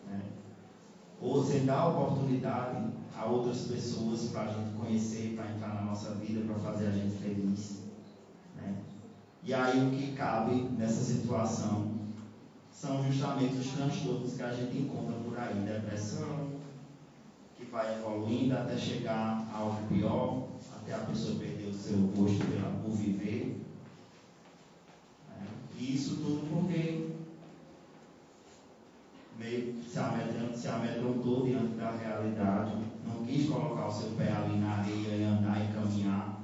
S3: né? Ou sem dar oportunidade a outras pessoas para a gente conhecer, para entrar na nossa vida, para fazer a gente feliz, né? E aí o que cabe nessa situação são justamente os transtornos que a gente encontra por aí, depressão, que vai evoluindo até chegar a algo pior, até a pessoa perder o seu gosto por viver. E isso tudo porque meio que se amedrontou diante da realidade, não quis colocar o seu pé ali na areia e andar e caminhar,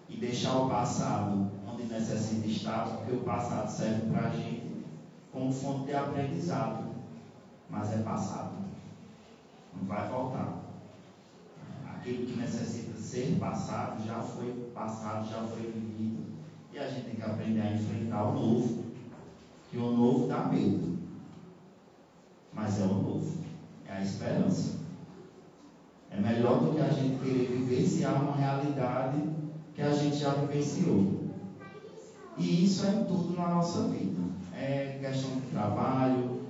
S3: e deixar o passado onde necessita estar, porque o passado serve para a gente como fonte de aprendizado, mas é passado, não vai voltar. Aquilo que necessita ser passado já foi passado, já foi vivido, e a gente tem que aprender a enfrentar o novo, que o novo dá medo, mas é o novo, é a esperança. É melhor do que a gente querer vivenciar uma realidade que a gente já vivenciou. E isso é tudo na nossa vida. É questão de trabalho,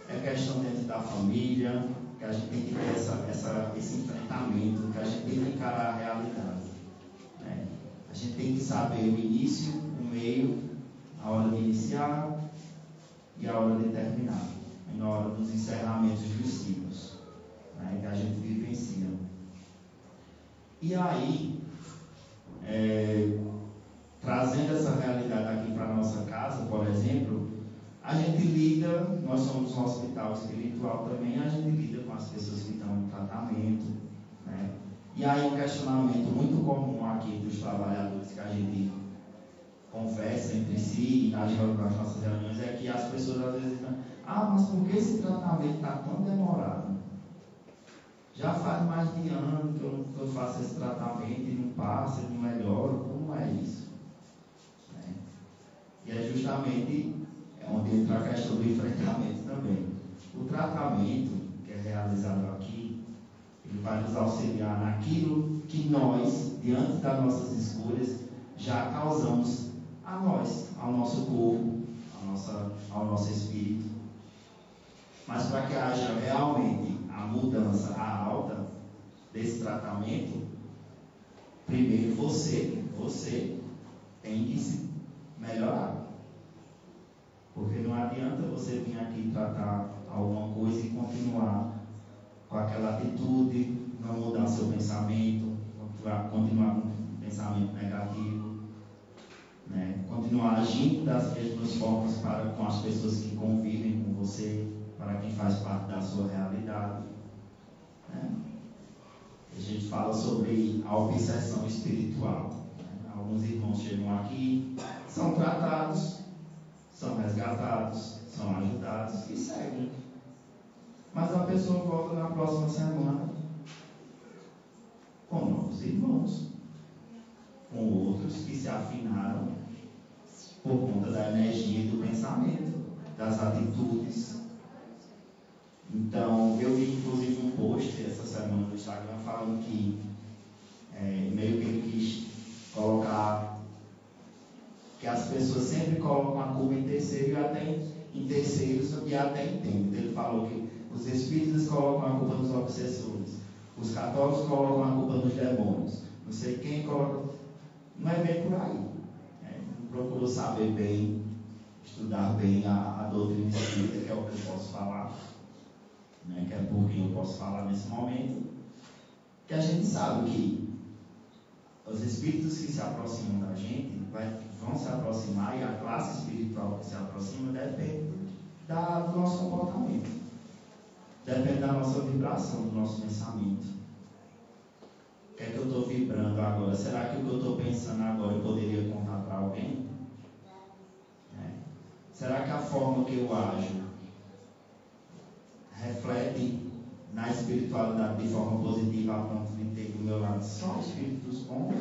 S3: é questão dentro da família, que a gente tem que ter esse enfrentamento, que a gente tem que encarar a realidade, né? A gente tem que saber o início, o meio, a hora de iniciar e a hora de terminar, e na hora dos encerramentos dos ciclos, né, que a gente vivencia. E aí, trazendo essa realidade aqui para a nossa casa, por exemplo, a gente lida, nós somos um hospital espiritual também, a gente lida com as pessoas que estão em tratamento, né? E aí um questionamento muito comum aqui dos trabalhadores que a gente conversa entre si e nas nossas reuniões é que as pessoas às vezes dizem: mas por que esse tratamento está tão demorado? Já faz mais de ano que eu faço esse tratamento e não passa, não melhora, como é isso? Né? E é justamente onde entra a questão do enfrentamento também. O tratamento que é realizado aqui, ele vai nos auxiliar naquilo que nós, diante das nossas escolhas, já causamos a nós, ao nosso corpo, ao nosso espírito. Mas para que haja realmente a mudança, a alta desse tratamento, primeiro você tem que se melhorar. Porque não adianta você vir aqui tratar alguma coisa e continuar com aquela atitude, não mudar seu pensamento, continuar com um pensamento negativo, né? Continuar agindo das mesmas formas com as pessoas que convivem com você, para quem faz parte da sua realidade, né? A gente fala sobre a obsessão espiritual, né? Alguns irmãos chegam aqui, são tratados, são resgatados, são ajudados e seguem. Mas a pessoa volta na próxima semana com novos irmãos, com outros que se afinaram por conta da energia e do pensamento, das atitudes. Então, eu vi inclusive um post essa semana no Instagram falando que meio que ele quis colocar que as pessoas sempre colocam a culpa em terceiro e até em terceiros e até em tempo. Ele falou que os espíritas colocam a culpa nos obsessores, os católicos colocam a culpa nos demônios, não sei quem coloca. Não é bem por aí. Não procurou saber bem, estudar bem a doutrina espírita, que é o que eu posso falar, né, que é por quem eu posso falar nesse momento, que a gente sabe que os espíritos que se aproximam da gente vão se aproximar, e a classe espiritual que se aproxima depende do nosso comportamento. Depende da nossa vibração, do nosso pensamento. O que é que eu estou vibrando agora? Será que o que eu estou pensando agora eu poderia contar para alguém? Será que a forma que eu ajo reflete na espiritualidade de forma positiva a ponto de ter do meu lado só espíritos bons?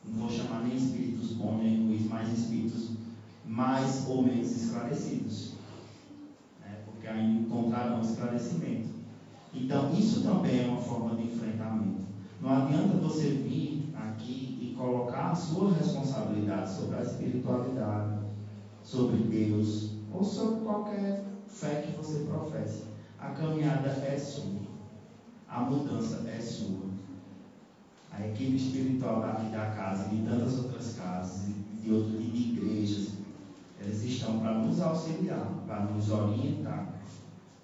S3: Não vou chamar nem espíritos bons nem ruins, mas espíritos mais ou menos esclarecidos, porque ainda encontrarão esclarecimento. Então isso também é uma forma de enfrentamento. Não adianta você vir aqui e colocar a sua responsabilidade sobre a espiritualidade, sobre Deus ou sobre qualquer fé que você professe. A caminhada é sua, a mudança é sua. A equipe espiritual daqui da casa e de tantas outras casas e de igrejas, eles estão para nos auxiliar, para nos orientar.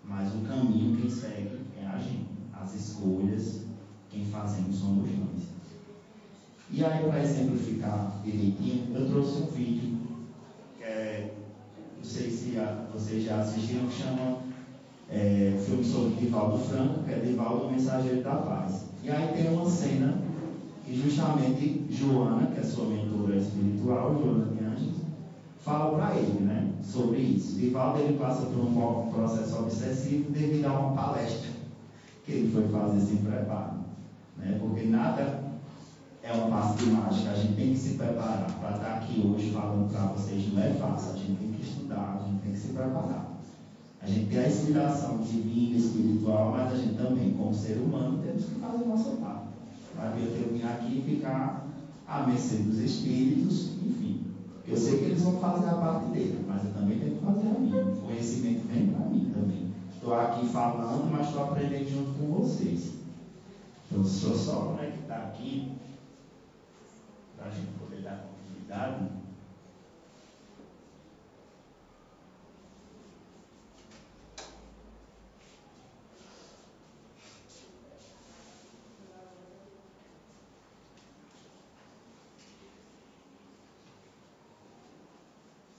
S3: Mas o caminho quem segue é a gente. As escolhas, quem fazemos somos nós. E aí, para exemplificar direitinho, eu trouxe um vídeo que não sei se vocês já assistiram, que chama filme sobre Divaldo Franco, que é Divaldo, o Mensageiro da Paz. E aí tem uma cena que justamente Joana, que é sua mentora espiritual, Joana de Anjos, fala para ele, sobre isso. Divaldo ele passa por um processo obsessivo devido a uma palestra que ele foi fazer sem preparo, porque nada é um passe de mágica. A gente tem que se preparar para estar aqui hoje falando para vocês. Não é fácil, a gente tem que estudar, a gente tem que se preparar. A gente tem a inspiração divina, espiritual, mas a gente também, como ser humano, temos que fazer a nossa parte. Não adianta eu vir aqui e ficar à mercê dos espíritos, enfim. Eu sei que eles vão fazer a parte dele, mas eu também tenho que fazer a minha. O conhecimento vem para mim também. Estou aqui falando, mas estou aprendendo junto com vocês. Então, sou só conectar aqui, para a gente poder dar continuidade.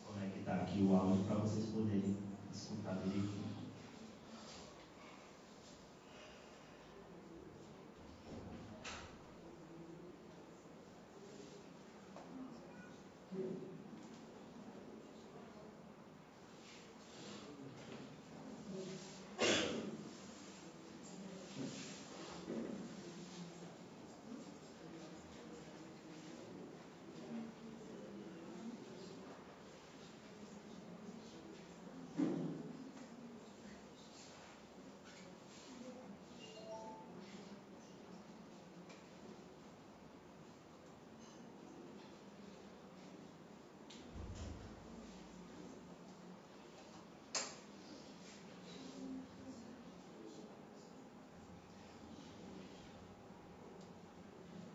S3: Conectar aqui o áudio para vocês poderem escutar direitinho.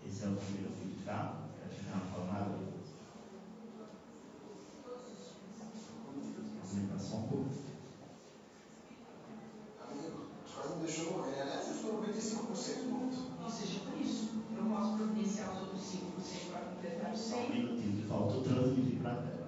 S3: Esse é o primeiro vídeo, tá? Quero chegar a falar agora. Aumentar só um pouco.
S4: Amigo, tu quase me deixou morrer. Aliás, eu sou 95% morto.
S5: Não seja por isso. Eu posso providenciar os outros 5% para completar os 100%.
S3: Só um minutinho que falta o transmitir para a tela.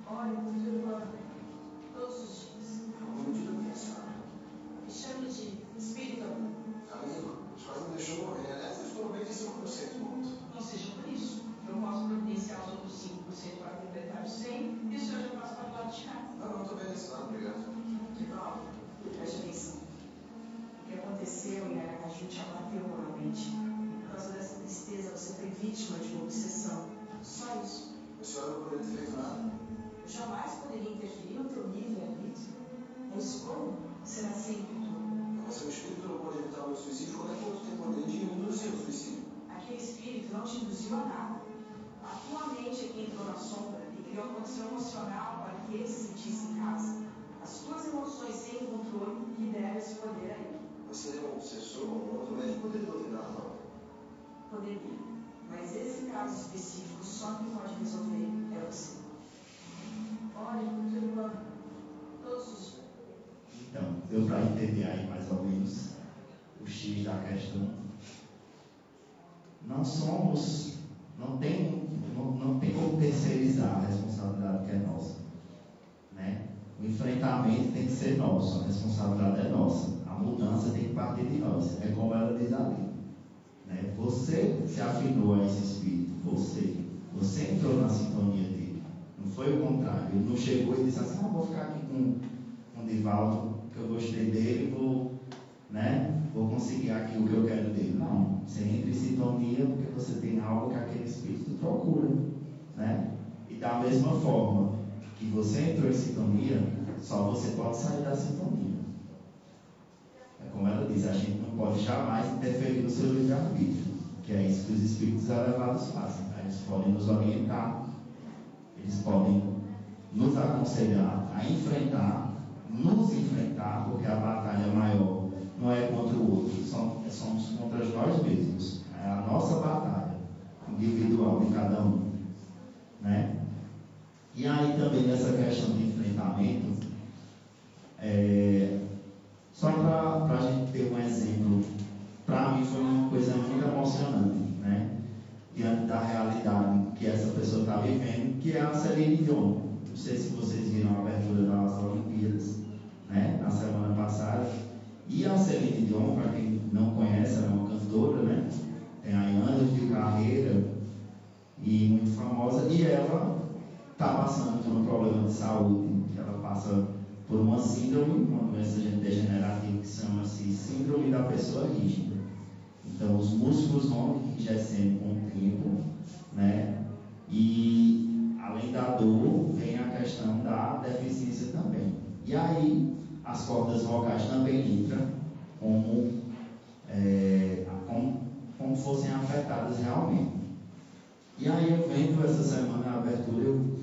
S5: Olha, Turma, todos os dias.
S4: Alguma medida pensável.
S5: Me chame de espírito.
S4: Amigo, tu quase me deixou morrer. Aliás, eu sou 95% morto.
S5: Não seja por isso. Eu posso providenciar os outros 5% para completar os 100% e o senhor já passa para o lado de cá.
S4: Não, tô bem nesse lado, obrigado.
S5: Divaldo, preste atenção. O que aconteceu em Aracaju te abateu moralmente. E por causa dessa tristeza você foi vítima de uma obsessão. Só isso.
S4: A senhora não poderia ter feito nada.
S5: Eu jamais poderia interferir no teu livre-arbítrio. Eu escolho. Será sempre tu.
S4: Mas seu espírito não pode evitar o meu suicídio. Como é que o outro tem poder de induzir o suicídio?
S5: Aquele espírito não te induziu a nada. A tua mente é quem entrou na sombra e criou a condição emocional para que ele se sentisse em casa. As tuas emoções sem controle liberam
S3: Deu para entender aí mais ou menos o X da questão. Não tem como terceirizar a responsabilidade que é nossa, né? O enfrentamento tem que ser nosso, a responsabilidade é nossa, a mudança tem que partir de nós, é como ela diz ali, né? Você se afinou a esse espírito, você entrou na sintonia dele, não foi o contrário, ele não chegou e disse assim, vou ficar aqui com o Divaldo, que eu gostei dele, vou conseguir aqui o que eu quero dele. Não, você entra em sintonia porque você tem algo que aquele espírito procura, né? E da mesma forma que você entrou em sintonia, só você pode sair da sintonia. É como ela diz, a gente não pode jamais interferir no seu livre-arbítrio, que é isso que os espíritos elevados fazem. Eles podem nos orientar, eles podem nos aconselhar a enfrentar, nos enfrentar, porque a batalha maior não é contra o outro, somos contra nós mesmos. É a nossa batalha individual de cada um, né? E aí também nessa questão de enfrentamento, só para a gente ter um exemplo, para mim foi uma coisa muito emocionante, né? Diante da realidade que essa pessoa está vivendo, que é a Celine Dion. Não sei se vocês viram a abertura das Olimpíadas, né? Na semana passada. E a Celine Dion, para quem não conhece, ela é uma cantora, né? Tem aí anos de carreira e muito famosa. E ela está passando por um problema de saúde, que ela passa por uma síndrome, uma doença degenerativa que chama-se síndrome da pessoa rígida. Então, os músculos vão enrijecendo com o tempo, né? E, além da dor, vem a questão da deficiência também. E aí, as cordas vocais também entram como fossem afetadas realmente. E aí, eu vendo essa semana a abertura, eu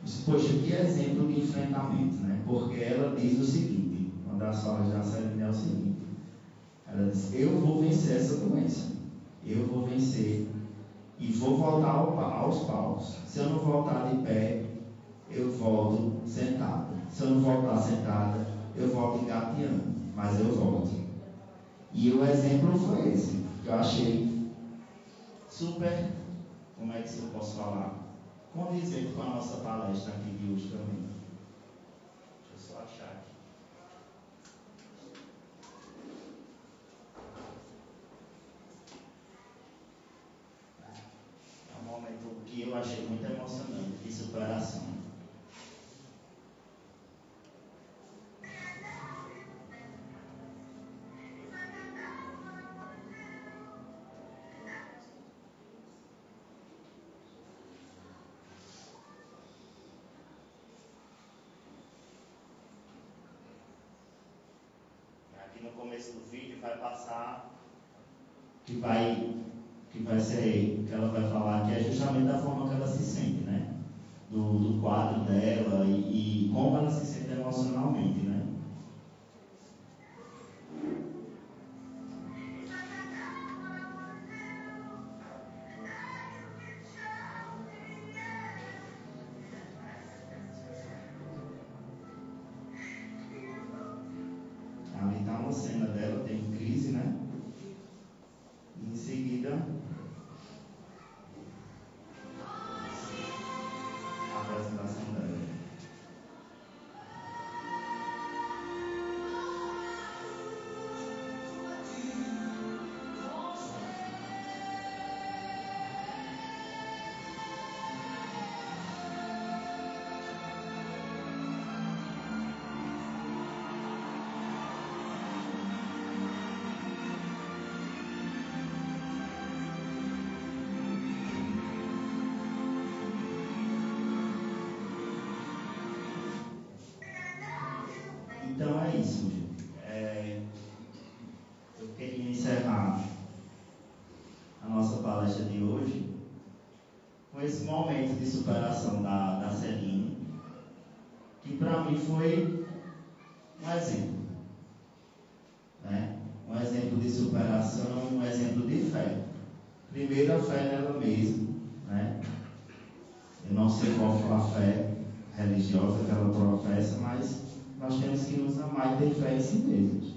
S3: disse, poxa, que exemplo de enfrentamento, né? Porque ela diz o seguinte, uma das falas da Celine é o seguinte, ela diz, eu vou vencer essa doença, eu vou vencer e vou voltar aos palcos. Se eu não voltar de pé, eu volto sentada. Se eu não voltar sentada, eu volto engateando, mas eu volto. E o exemplo foi esse, que eu achei super, como é que eu posso falar, condizente com a nossa palestra aqui de hoje também. Deixa eu só achar aqui. É um momento que eu achei muito emocionante, de superação. Aqui no começo do vídeo vai passar que ela vai falar que é justamente da forma que ela se sente, né? Do quadro dela e como ela se sente emocionalmente, né? Ali está uma cena dela, tem crise, né? E em seguida, a apresentação dela. Então é isso, gente. Eu queria encerrar a nossa palestra de hoje com esse momento de superação da Celine, que para mim foi um exemplo, né? Um exemplo de superação, um exemplo de fé. Primeiro, a fé nela mesma, né? Eu não sei qual foi a fé religiosa que ela professa, mas nós temos que nos amar e ter fé em si mesmos,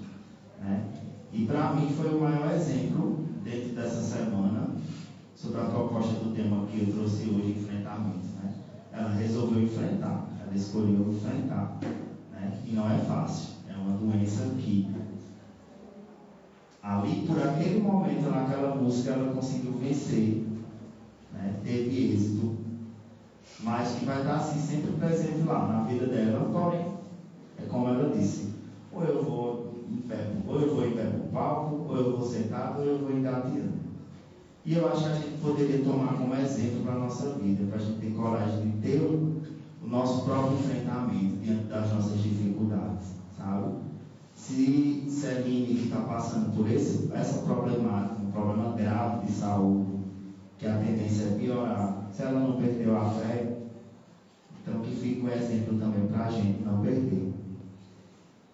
S3: né? E para mim foi o maior exemplo dentro dessa semana sobre a proposta do tema que eu trouxe hoje, enfrentamento, né? Ela resolveu enfrentar, ela escolheu enfrentar, né? E não é fácil, é uma doença que ali por aquele momento, naquela música, ela conseguiu vencer, né? Teve êxito, mas que vai estar assim sempre presente lá na vida dela. Porém, é como ela disse, ou eu vou em pé para o palco, ou eu vou sentado, ou eu vou engateando. E eu acho que a gente poderia tomar como exemplo para a nossa vida, para a gente ter coragem de ter o nosso próprio enfrentamento diante das nossas dificuldades, sabe? Se Celine, que está passando por essa problemática, um problema grave de saúde, que a tendência é piorar, se ela não perdeu a fé, então que fique um exemplo também para a gente não perder.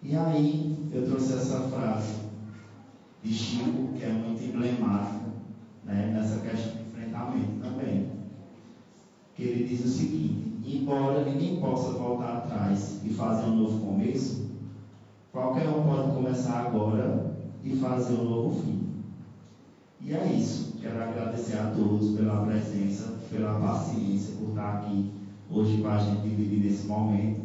S3: E aí eu trouxe essa frase de Chico, que é muito emblemática, né, nessa questão de enfrentamento também, que ele diz o seguinte: embora ninguém possa voltar atrás e fazer um novo começo, qualquer um pode começar agora e fazer um novo fim. E é isso. Quero agradecer a todos pela presença, pela paciência, por estar aqui hoje para a gente dividir nesse momento.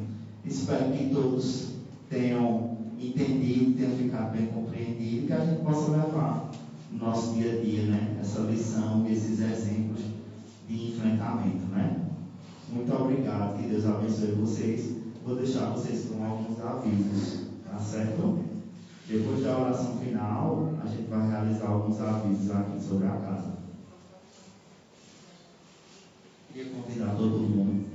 S3: Espero que todos tenham entendido, tenham ficado bem compreendido, e que a gente possa levar no nosso dia a dia, né, essa lição, esses exemplos de enfrentamento, né? Muito obrigado, que Deus abençoe vocês. Vou deixar vocês com alguns avisos, tá certo? Depois da oração final, a gente vai realizar alguns avisos aqui sobre a casa. Queria convidar todo mundo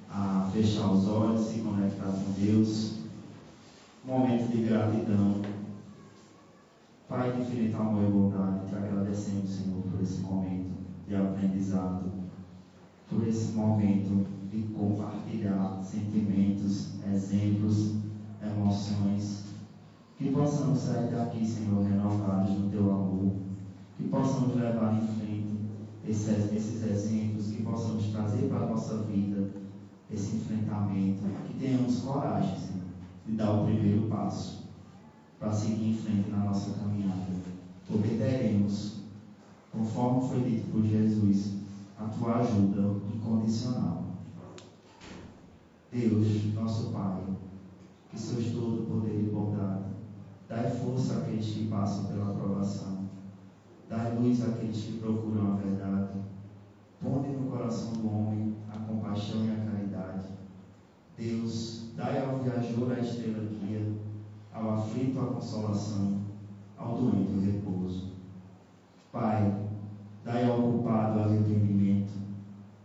S3: a fechar os olhos, se conectar com Deus. Momento de gratidão. Pai de infinito amor e bondade, te agradecemos, Senhor, por esse momento de aprendizado, por esse momento de compartilhar sentimentos, exemplos, emoções. Que possamos sair daqui, Senhor, renovados no Teu amor. Que possamos levar em frente esses exemplos, que possamos trazer para a nossa vida esse enfrentamento. Que tenhamos coragem, Senhor, de dar o primeiro passo para seguir em frente na nossa caminhada. Porque teremos, conforme foi dito por Jesus, a Tua ajuda incondicional. Deus, nosso Pai, que sois todo poder e bondade, dai força àqueles que passam pela provação, dai luz àqueles que procuram a verdade, ponde no coração do homem a compaixão e a caridade. Deus, dai ao viajor a estrela guia, ao aflito a consolação, ao doente o repouso. Pai, dai ao culpado o arrependimento,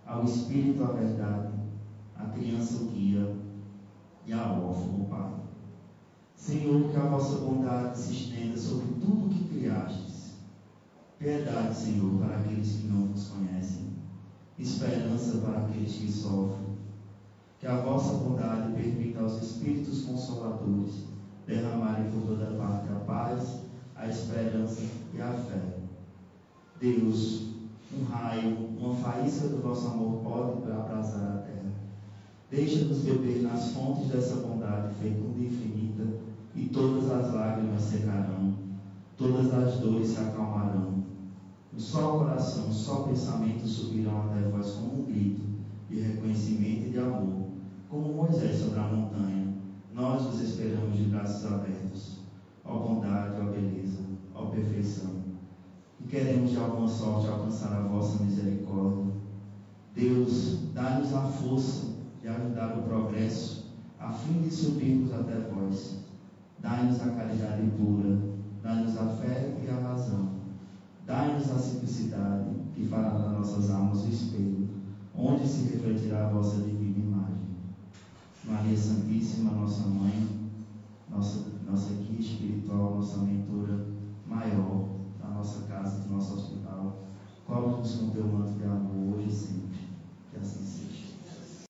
S3: ao espírito a verdade, à criança o guia e ao órfão o Pai. Senhor, que a vossa bondade se estenda sobre tudo o que criastes. Piedade, Senhor, para aqueles que não vos conhecem. Esperança para aqueles que sofrem. Que a vossa bondade permita aos Espíritos Consoladores derramarem por toda parte a paz, a esperança e a fé. Deus, um raio, uma faísca do vosso amor pode abrasar a terra. Deixa-nos beber nas fontes dessa bondade fecunda e infinita, e todas as lágrimas secarão, todas as dores se acalmarão. Um só coração, um só pensamento subirão até vós como um grito de reconhecimento e de amor, como Moisés sobre a montanha. Nós vos esperamos de braços abertos, ó bondade, ó beleza, ó perfeição. E queremos de alguma sorte alcançar a vossa misericórdia. Deus, dá-nos a força de ajudar o progresso, a fim de subirmos até vós. Dai-nos a caridade pura, dai-nos a fé e a razão. Dai-nos a simplicidade, que fará das nossas almas o espelho, onde se refletirá a vossa divina imagem. Maria Santíssima, nossa Mãe,